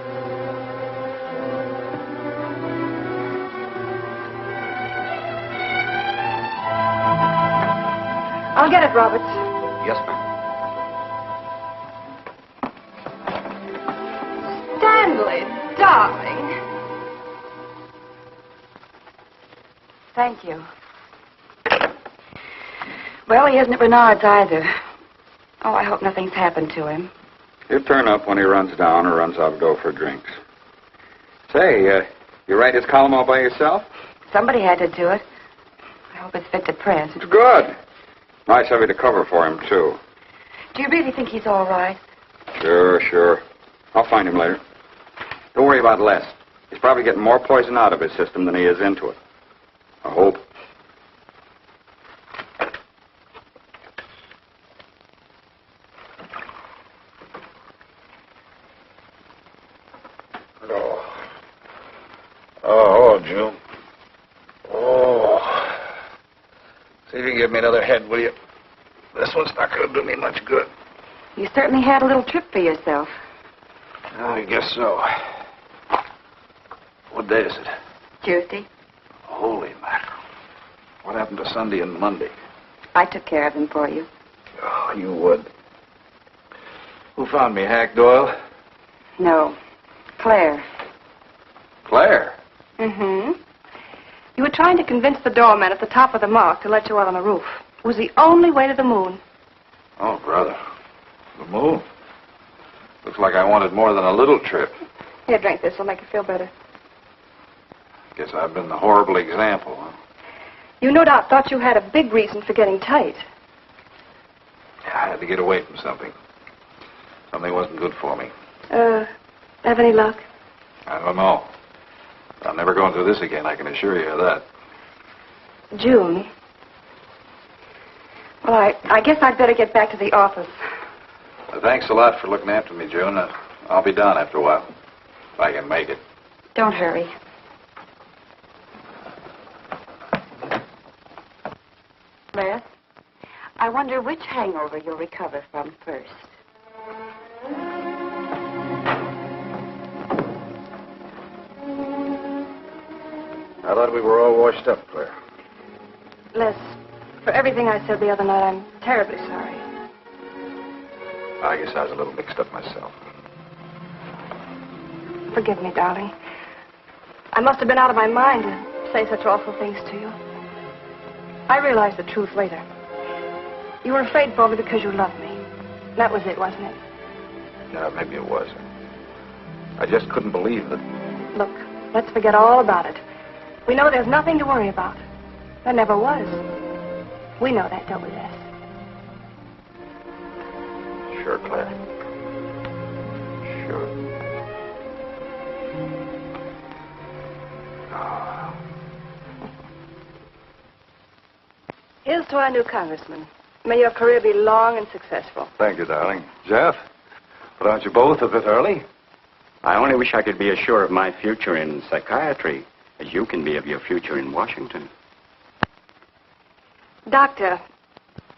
I'll get it, Roberts. Yes, ma'am. Stanley, darling. Thank you. Well, he isn't at Bernard's either. Oh, I hope nothing's happened to him. He'll turn up when he runs down or runs out to go for drinks. Say, you write his column all by yourself? Somebody had to do it. I hope it's fit to print. It's good. Nice of you to cover for him, too. Do you really think he's all right? Sure. I'll find him later. Don't worry about Les. He's probably getting more poison out of his system than he is into it. I hope. Oh, June. Oh. See if you can give me another head, will you? This one's not going to do me much good. You certainly had a little trip for yourself. I guess so. What day is it? Tuesday. Holy mackerel. What happened to Sunday and Monday? I took care of them for you. Oh, you would. Who found me, Hack Doyle? No. Claire. Claire? Mm-hmm. You were trying to convince the doorman at the top of the mark to let you out on the roof. It was the only way to the moon. Oh, brother. The moon? Looks like I wanted more than a little trip. Here, drink this. It'll make you feel better. Guess I've been the horrible example, huh? You no doubt thought you had a big reason for getting tight. I had to get away from something. Something wasn't good for me. Have any luck? I don't know. I'll never go into this again, I can assure you of that. June. Well, I guess I'd better get back to the office. Well, thanks a lot for looking after me, June. I'll be down after a while, if I can make it. Don't hurry. Les, I wonder which hangover you'll recover from first. I thought we were all washed up, Claire. Les, for everything I said the other night, I'm terribly sorry. I guess I was a little mixed up myself. Forgive me, darling. I must have been out of my mind to say such awful things to you. I realized the truth later. You were afraid for me because you loved me. That was it, wasn't it? Yeah, maybe it was. I just couldn't believe that. Look, let's forget all about it. We know there's nothing to worry about. There never was. We know that, don't we, Les? Sure, Claire. Sure. Oh. Here's to our new congressman. May your career be long and successful. Thank you, darling. Jeff, but aren't you both a bit early? I only wish I could be as sure of my future in psychiatry as you can be of your future in Washington. Doctor,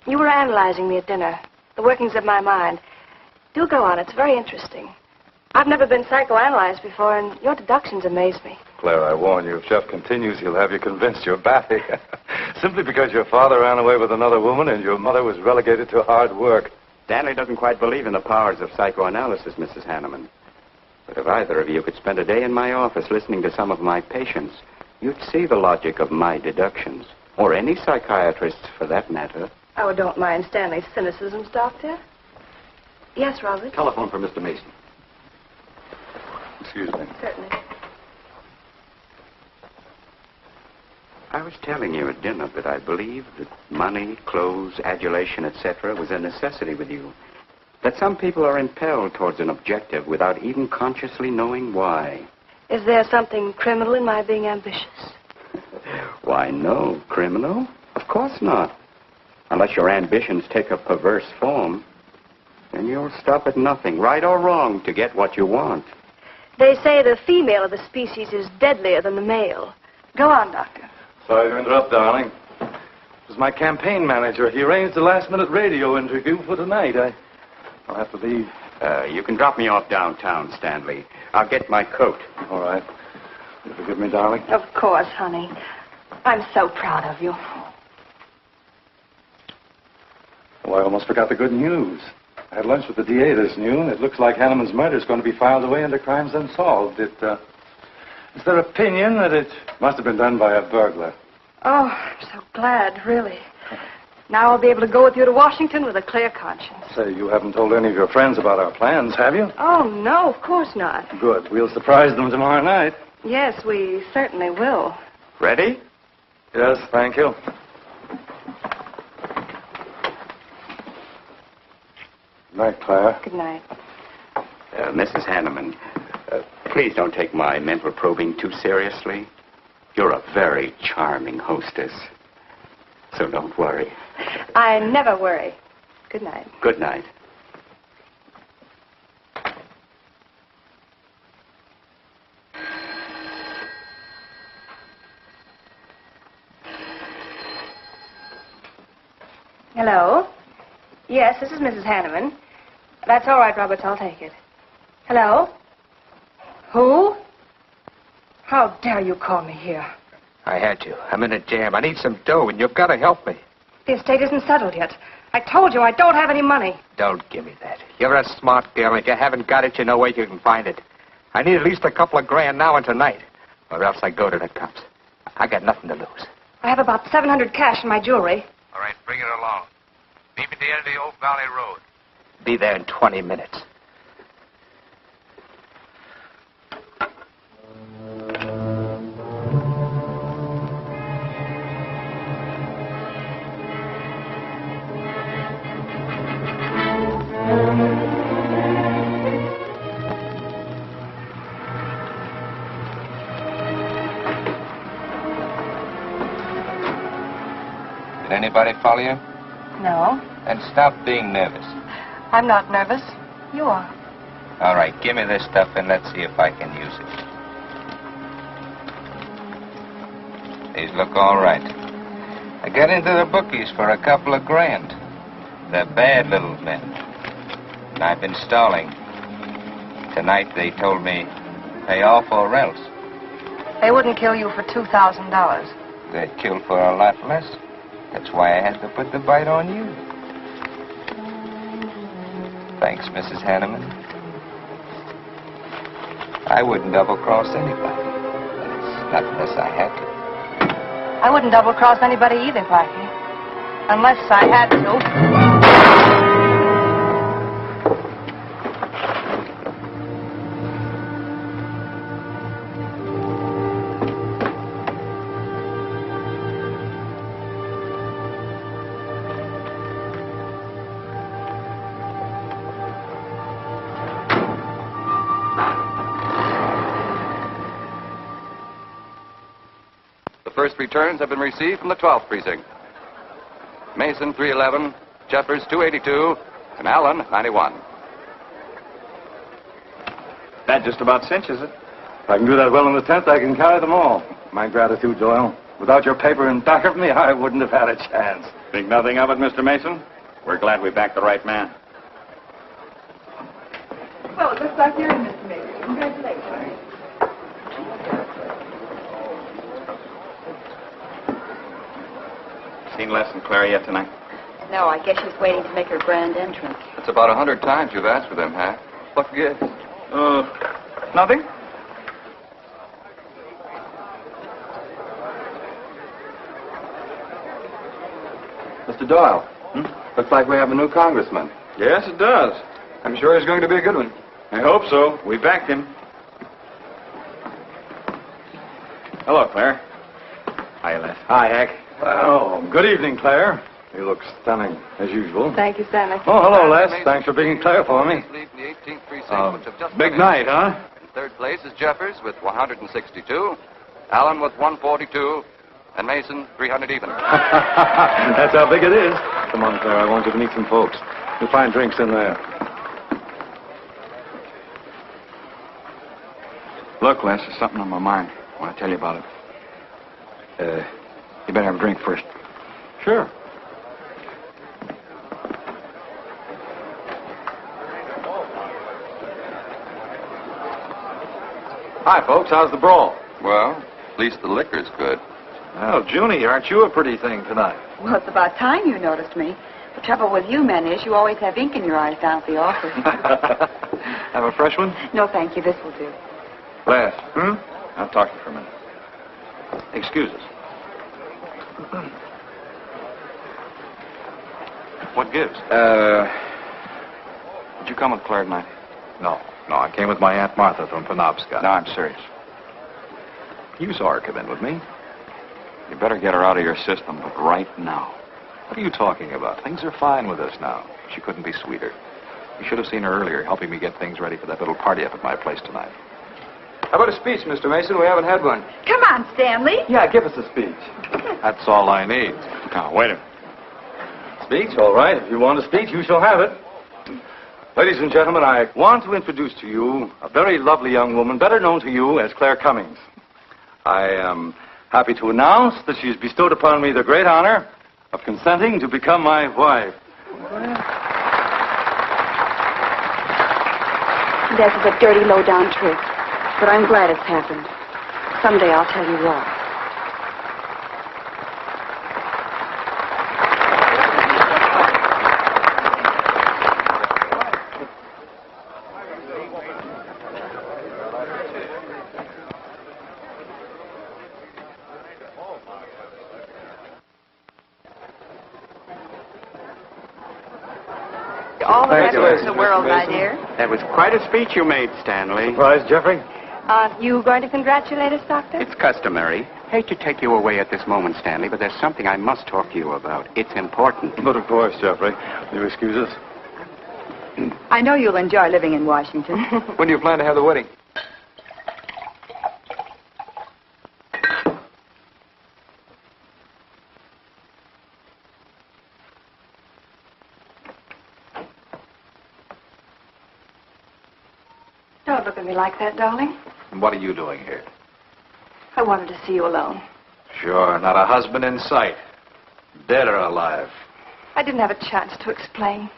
you were analyzing me at dinner, the workings of my mind. Do go on. It's very interesting. I've never been psychoanalyzed before, and your deductions amaze me. Claire, I warn you, if Jeff continues, he'll have you convinced you're batty. Simply because your father ran away with another woman and your mother was relegated to hard work. Stanley doesn't quite believe in the powers of psychoanalysis, Mrs. Hanneman. But if either of you could spend a day in my office listening to some of my patients, you'd see the logic of my deductions. Or any psychiatrist's, for that matter. Oh, don't mind Stanley's cynicisms, Doctor. Yes, Robert? Telephone for Mr. Mason. Excuse me. Certainly. I was telling you at dinner that I believe that money, clothes, adulation, etc. was a necessity with you. That some people are impelled towards an objective without even consciously knowing why. Is there something criminal in my being ambitious? Why, no. Criminal? Of course not. Unless your ambitions take a perverse form. Then you'll stop at nothing, right or wrong, to get what you want. They say the female of the species is deadlier than the male. Go on, Doctor. Sorry to interrupt, darling. It was my campaign manager. He arranged a last-minute radio interview for tonight. I'll have to leave. You can drop me off downtown, Stanley. I'll get my coat. All right. You forgive me, darling? Of course, honey. I'm so proud of you. Oh, I almost forgot the good news. I had lunch with the DA this noon. It looks like Hanneman's murder is going to be filed away under crimes unsolved. It's their opinion that it must have been done by a burglar. Oh, I'm so glad, really. Now I'll be able to go with you to Washington with a clear conscience. Say, you haven't told any of your friends about our plans, have you? Oh, no, of course not. Good. We'll surprise them tomorrow night. Yes, we certainly will. Ready? Yes, thank you. Good night, Claire. Good night. Mrs. Hanneman, please don't take my mental probing too seriously. You're a very charming hostess. So don't worry. I never worry. Good night. Good night. Hello? Yes, this is Mrs. Hanneman. That's all right, Roberts. I'll take it. Hello? Who? How dare you call me here? I had you. I'm in a jam. I need some dough, and you've got to help me. The estate isn't settled yet. I told you I don't have any money. Don't give me that. You're a smart girl, and if you haven't got it, you know where you can find it. I need at least a couple of grand now and tonight, or else I go to the cops. I got nothing to lose. I have about $700 cash in my jewelry. All right, bring it along. Meet me at the end of the Oak Valley Road. Be there in 20 minutes. Did anybody follow you? No, Then stop being nervous. I'm not nervous. You are. All right, give me this stuff and let's see if I can use it. These look all right. I got into the bookies for a couple of grand. They're bad little men. And I've been stalling. Tonight they told me, pay off or else. They wouldn't kill you for $2,000. They'd kill for a lot less. That's why I had to put the bite on you. Thanks, Mrs. Hanneman. I wouldn't double-cross anybody. Not unless I had to. I wouldn't double-cross anybody either, Blackie. Unless I had to. The first returns have been received from the 12th precinct. Mason 311, Jeffers 282, and Allen 91. That just about cinches it. If I can do that well in the 10th, I can carry them all. My gratitude, Doyle. Without your paper in back of me, I wouldn't have had a chance. Think nothing of it, Mr. Mason? We're glad we backed the right man. Well, it looks like you're in, Mr. Mason. Congratulations. Seen Les and Claire yet tonight? No, I guess she's waiting to make her grand entrance. It's about 100 times you've asked for them, huh? What gives? Nothing? Mr. Doyle, looks like we have a new congressman. Yes, it does. I'm sure he's going to be a good one. I hope so. We backed him. Hello, Claire. Hi, Les. Hi, Hank. Oh, good evening, Claire. You look stunning, as usual. Thank you, Stanley. Oh, hello, Les. Thanks for being Claire for me. Lead in the 18th precinct, which have just Big finished. night, huh? In third place is Jeffers with 162, Allen with 142, and Mason 300 even. That's how big it is. Come on, Claire. I want you to meet some folks. You'll find drinks in there. Look, Les, there's something on my mind. I want to tell you about it. You better have a drink first. Sure. Hi, folks. How's the brawl? Well, at least the liquor's good. Well, Junie, aren't you a pretty thing tonight? Well, it's about time you noticed me. The trouble with you men is you always have ink in your eyes down at the office. Have a fresh one? No, thank you. This will do. Les. I'll talk to you for a minute. Excuse us. What gives? Did you come with Claire tonight? No, I came with my Aunt Martha from Penobscot. No, I'm serious. You saw her come in with me. You better get her out of your system, but right now. What are you talking about? Things are fine with us now. She couldn't be sweeter. You should have seen her earlier, helping me get things ready for that little party up at my place tonight. How about a speech, Mr. Mason? We haven't had one. Come on, Stanley. Yeah, give us a speech. That's all I need. Now, wait a minute. Speech, all right. If you want a speech, you shall have it. Ladies and gentlemen, I want to introduce to you a very lovely young woman, better known to you as Claire Cummings. I am happy to announce that she has bestowed upon me the great honor of consenting to become my wife. This is a dirty, low-down trick, but I'm glad it's happened. Someday I'll tell you why. All the Thank rest you, of the world, my Mason. dear. That was quite a speech you made, Stanley. Surprised, Jeffrey? Aren't you going to congratulate us, Doctor? It's customary. Hate to take you away at this moment, Stanley, but there's something I must talk to you about. It's important. But of course, Jeffrey. Will you excuse us? I know you'll enjoy living in Washington. When do you plan to have the wedding? Don't look at me like that, darling. And what are you doing here? I wanted to see you alone. Sure, not a husband in sight. Dead or alive. I didn't have a chance to explain.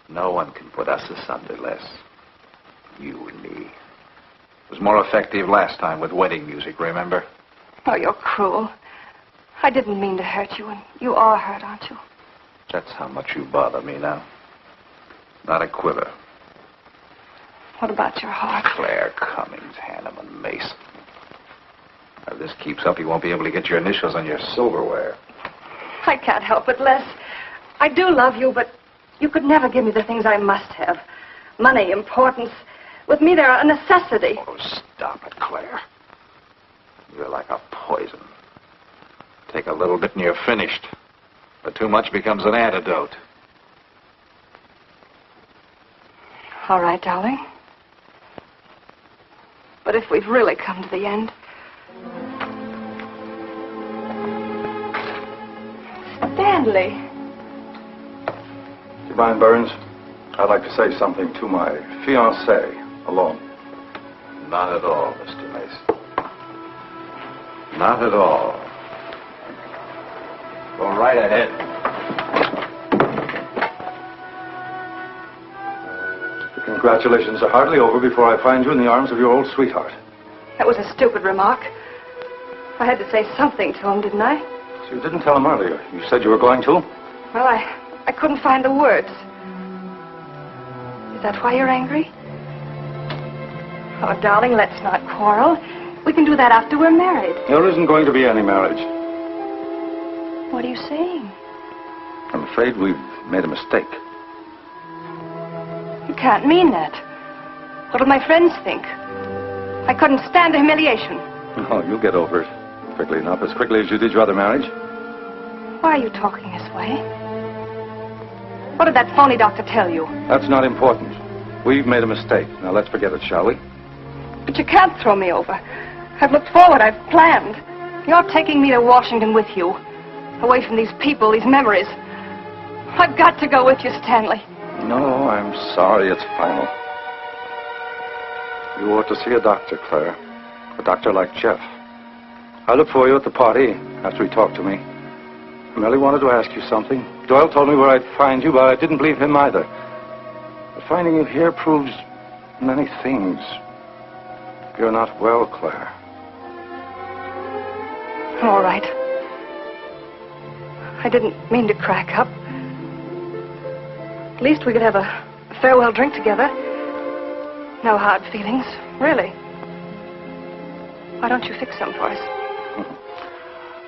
No one can put us asunder, Les. You and me. It was more effective last time with wedding music, remember? Oh, you're cruel. I didn't mean to hurt you, and you are hurt, aren't you? That's how much you bother me now. Not a quiver. What about your heart? Claire Cummings, Hanneman, Mason. If this keeps up, you won't be able to get your initials on your silverware. I can't help it, Les. I do love you, but you could never give me the things I must have. Money, importance. With me, they're a necessity. Oh, stop it, Claire. You're like a poison. Take a little bit and you're finished. But too much becomes an antidote. All right, darling. But if we've really come to the end... Stanley. Do you mind, Burns? I'd like to say something to my fiancée alone. Not at all, Mr. Mason. Not at all. Go right ahead. The congratulations are hardly over before I find you in the arms of your old sweetheart. That was a stupid remark. I had to say something to him, didn't I? So you didn't tell him earlier. You said you were going to? Well, I couldn't find the words. Is that why you're angry? Oh, darling, let's not quarrel. We can do that after we're married. There isn't going to be any marriage. What are you saying? I'm afraid we've made a mistake. You can't mean that. What'll my friends think? I couldn't stand the humiliation. Oh, you'll get over it quickly enough, as quickly as you did your other marriage. Why are you talking this way? What did that phony doctor tell you? That's not important. We've made a mistake. Now let's forget it, shall we? But you can't throw me over. I've looked forward. I've planned. You're taking me to Washington with you. Away from these people, these memories. I've got to go with you, Stanley. No, I'm sorry. It's final. You ought to see a doctor, Claire. A doctor like Jeff. I looked for you at the party after he talked to me. I merely wanted to ask you something. Doyle told me where I'd find you, but I didn't believe him either. But finding you here proves many things. You're not well, Claire. All right. I didn't mean to crack up. At least we could have a farewell drink together. No hard feelings, really. Why don't you fix some for us?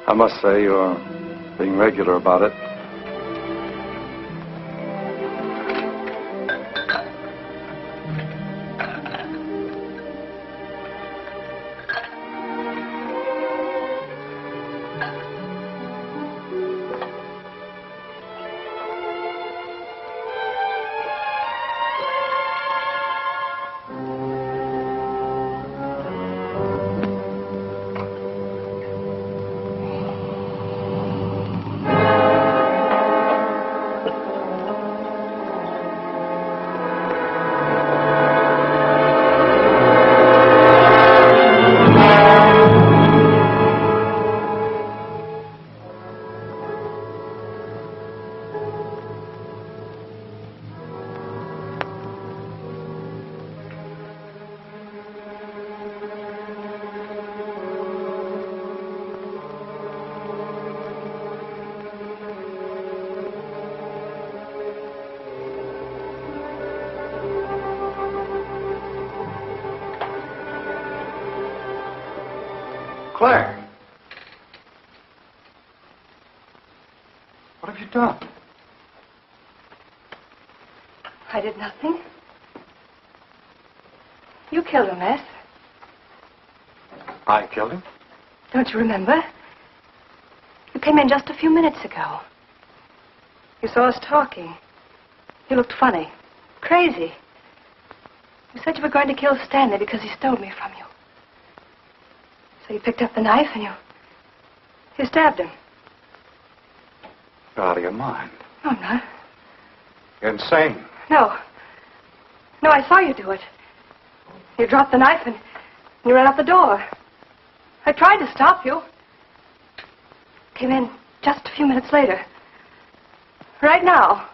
I must say you're being regular about it. Claire. What have you done? I did nothing. You killed him, Les. I killed him? Don't you remember? You came in just a few minutes ago. You saw us talking. You looked funny. Crazy. You said you were going to kill Stanley because he stole me from you. So you picked up the knife and you stabbed him. You're out of your mind. No, I'm not. You're insane. No. No, I saw you do it. You dropped the knife and you ran out the door. I tried to stop you. Came in just a few minutes later. Right now.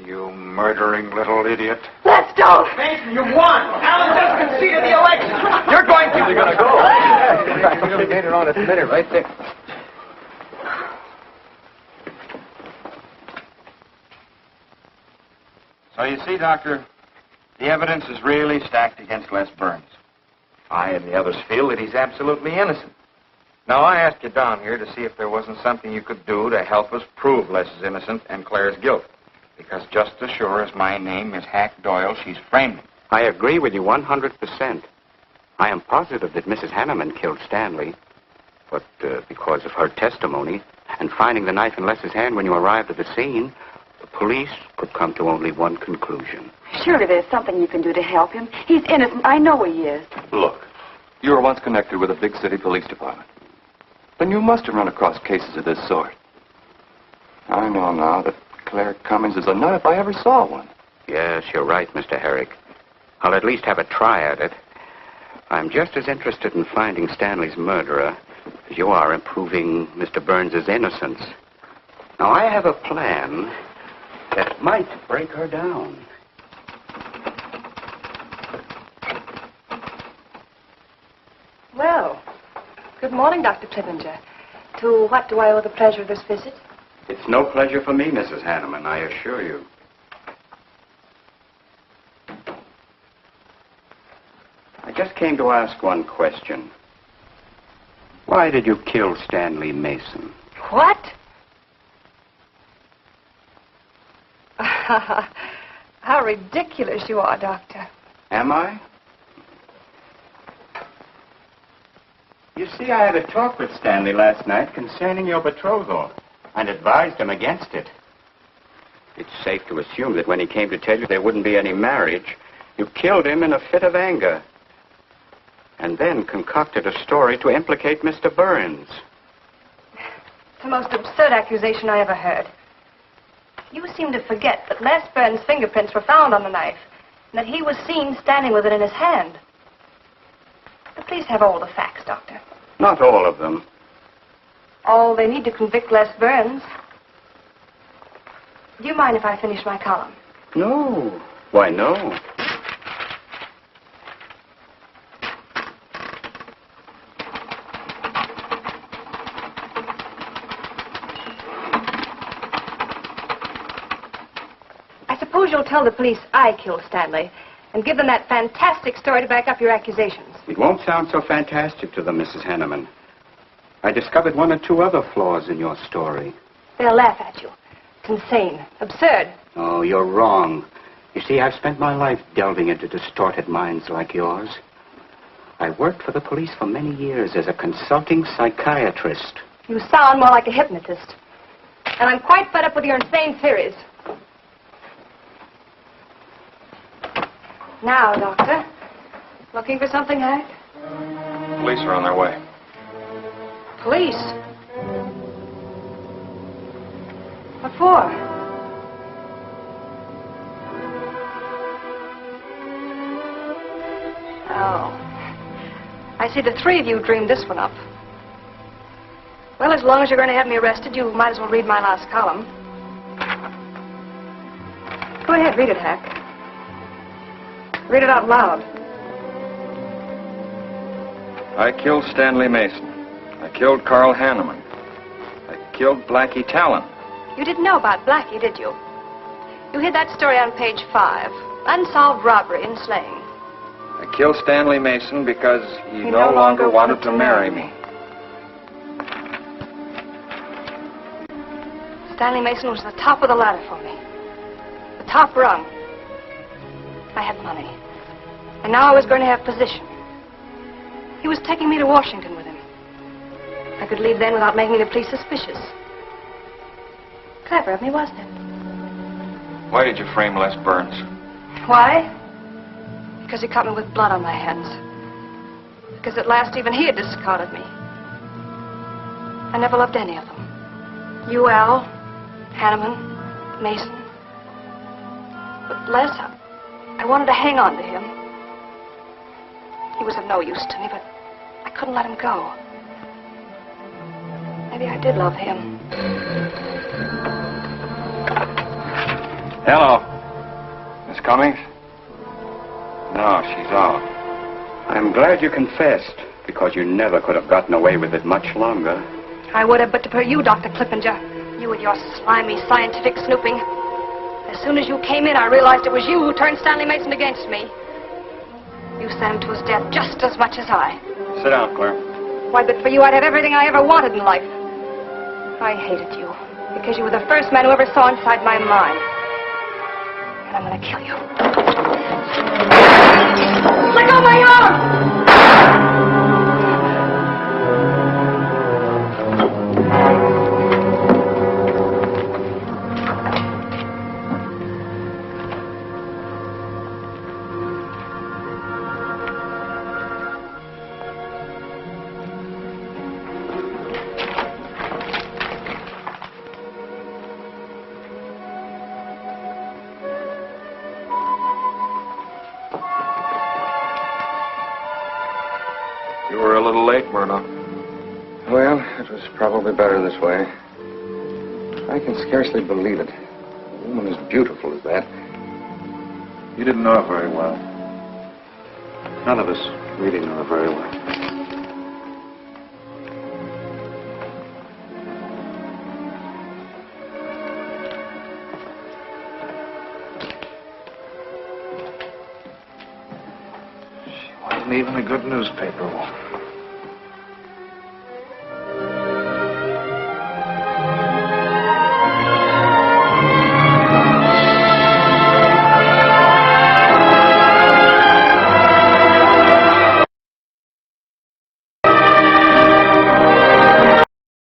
You murdering little idiot. Let's don't! Mason, you won! Alan just conceded the election! You're going to... You're gonna go. You made it on a minute right there. So you see, Doctor, the evidence is really stacked against Les Burns. I and the others feel that he's absolutely innocent. Now, I asked you down here to see if there wasn't something you could do to help us prove Les is innocent and Claire's guilt. Because just as sure as my name is Hack Doyle, she's framed me. I agree with you 100%. I am positive that Mrs. Hanneman killed Stanley. But because of her testimony and finding the knife in Les's hand when you arrived at the scene, the police could come to only one conclusion. Surely there's something you can do to help him. He's innocent. I know he is. Look, you were once connected with a big city police department. Then you must have run across cases of this sort. I know now that Claire Cummings is a nut if I ever saw one. Yes, you're right, Mr. Herrick. I'll at least have a try at it. I'm just as interested in finding Stanley's murderer as you are in proving Mr. Burns' innocence. Now, I have a plan that might break her down. Well, good morning, Dr. Clippinger. To what do I owe the pleasure of this visit? It's no pleasure for me, Mrs. Hanneman, I assure you. I just came to ask one question. Why did you kill Stanley Mason? What? How ridiculous you are, Doctor. Am I? You see, I had a talk with Stanley last night concerning your betrothal and advised him against it. It's safe to assume that when he came to tell you there wouldn't be any marriage, you killed him in a fit of anger and then concocted a story to implicate Mr. Burns. It's the most absurd accusation I ever heard. You seem to forget that Les Burns' fingerprints were found on the knife and that he was seen standing with it in his hand. But please have all the facts, Doctor. Not all of them. All they need to convict Les Burns. Do you mind if I finish my column? No. Why, no. I suppose you'll tell the police I killed Stanley and give them that fantastic story to back up your accusations. It won't sound so fantastic to them, Mrs. Hanneman. I discovered one or two other flaws in your story. They'll laugh at you. It's insane. Absurd. Oh, you're wrong. You see, I've spent my life delving into distorted minds like yours. I worked for the police for many years as a consulting psychiatrist. You sound more like a hypnotist. And I'm quite fed up with your insane theories. Now, Doctor. Looking for something, Hank? Police are on their way. Police? What for? Oh. I see the three of you dreamed this one up. Well, as long as you're going to have me arrested, you might as well read my last column. Go ahead, read it, Hack. Read it out loud. I killed Stanley Mason. I killed Carl Hanneman. I killed Blackie Talon. You didn't know about Blackie, did you? You heard that story on page 5. Unsolved robbery and slaying. I killed Stanley Mason because he no longer wanted to marry me. Stanley Mason was the top of the ladder for me. The top rung. I had money. And now I was going to have position. He was taking me to Washington with him. I could leave then without making the police suspicious. Clever of me, wasn't it? Why did you frame Les Burns? Why? Because he caught me with blood on my hands. Because at last even he had discarded me. I never loved any of them. You, Al, Hanneman, Mason. But Les, I wanted to hang on to him. He was of no use to me, but I couldn't let him go. Maybe I did love him. Hello. Miss Cummings? No, she's out. I'm glad you confessed, because you never could have gotten away with it much longer. I would have, but to per you, Dr. Clippinger. You and your slimy scientific snooping. As soon as you came in, I realized it was you who turned Stanley Mason against me. You sent him to his death just as much as I. Sit down, Claire. Why, but for you, I'd have everything I ever wanted in life. I hated you because you were the first man who ever saw inside my mind. And I'm going to kill you. Let go of my arm! little late, Murdoch. Well, it was probably better this way. I can scarcely believe it. A woman as beautiful as that. You didn't know her very well. None of us really knew her very well. She wasn't even a good newspaper woman.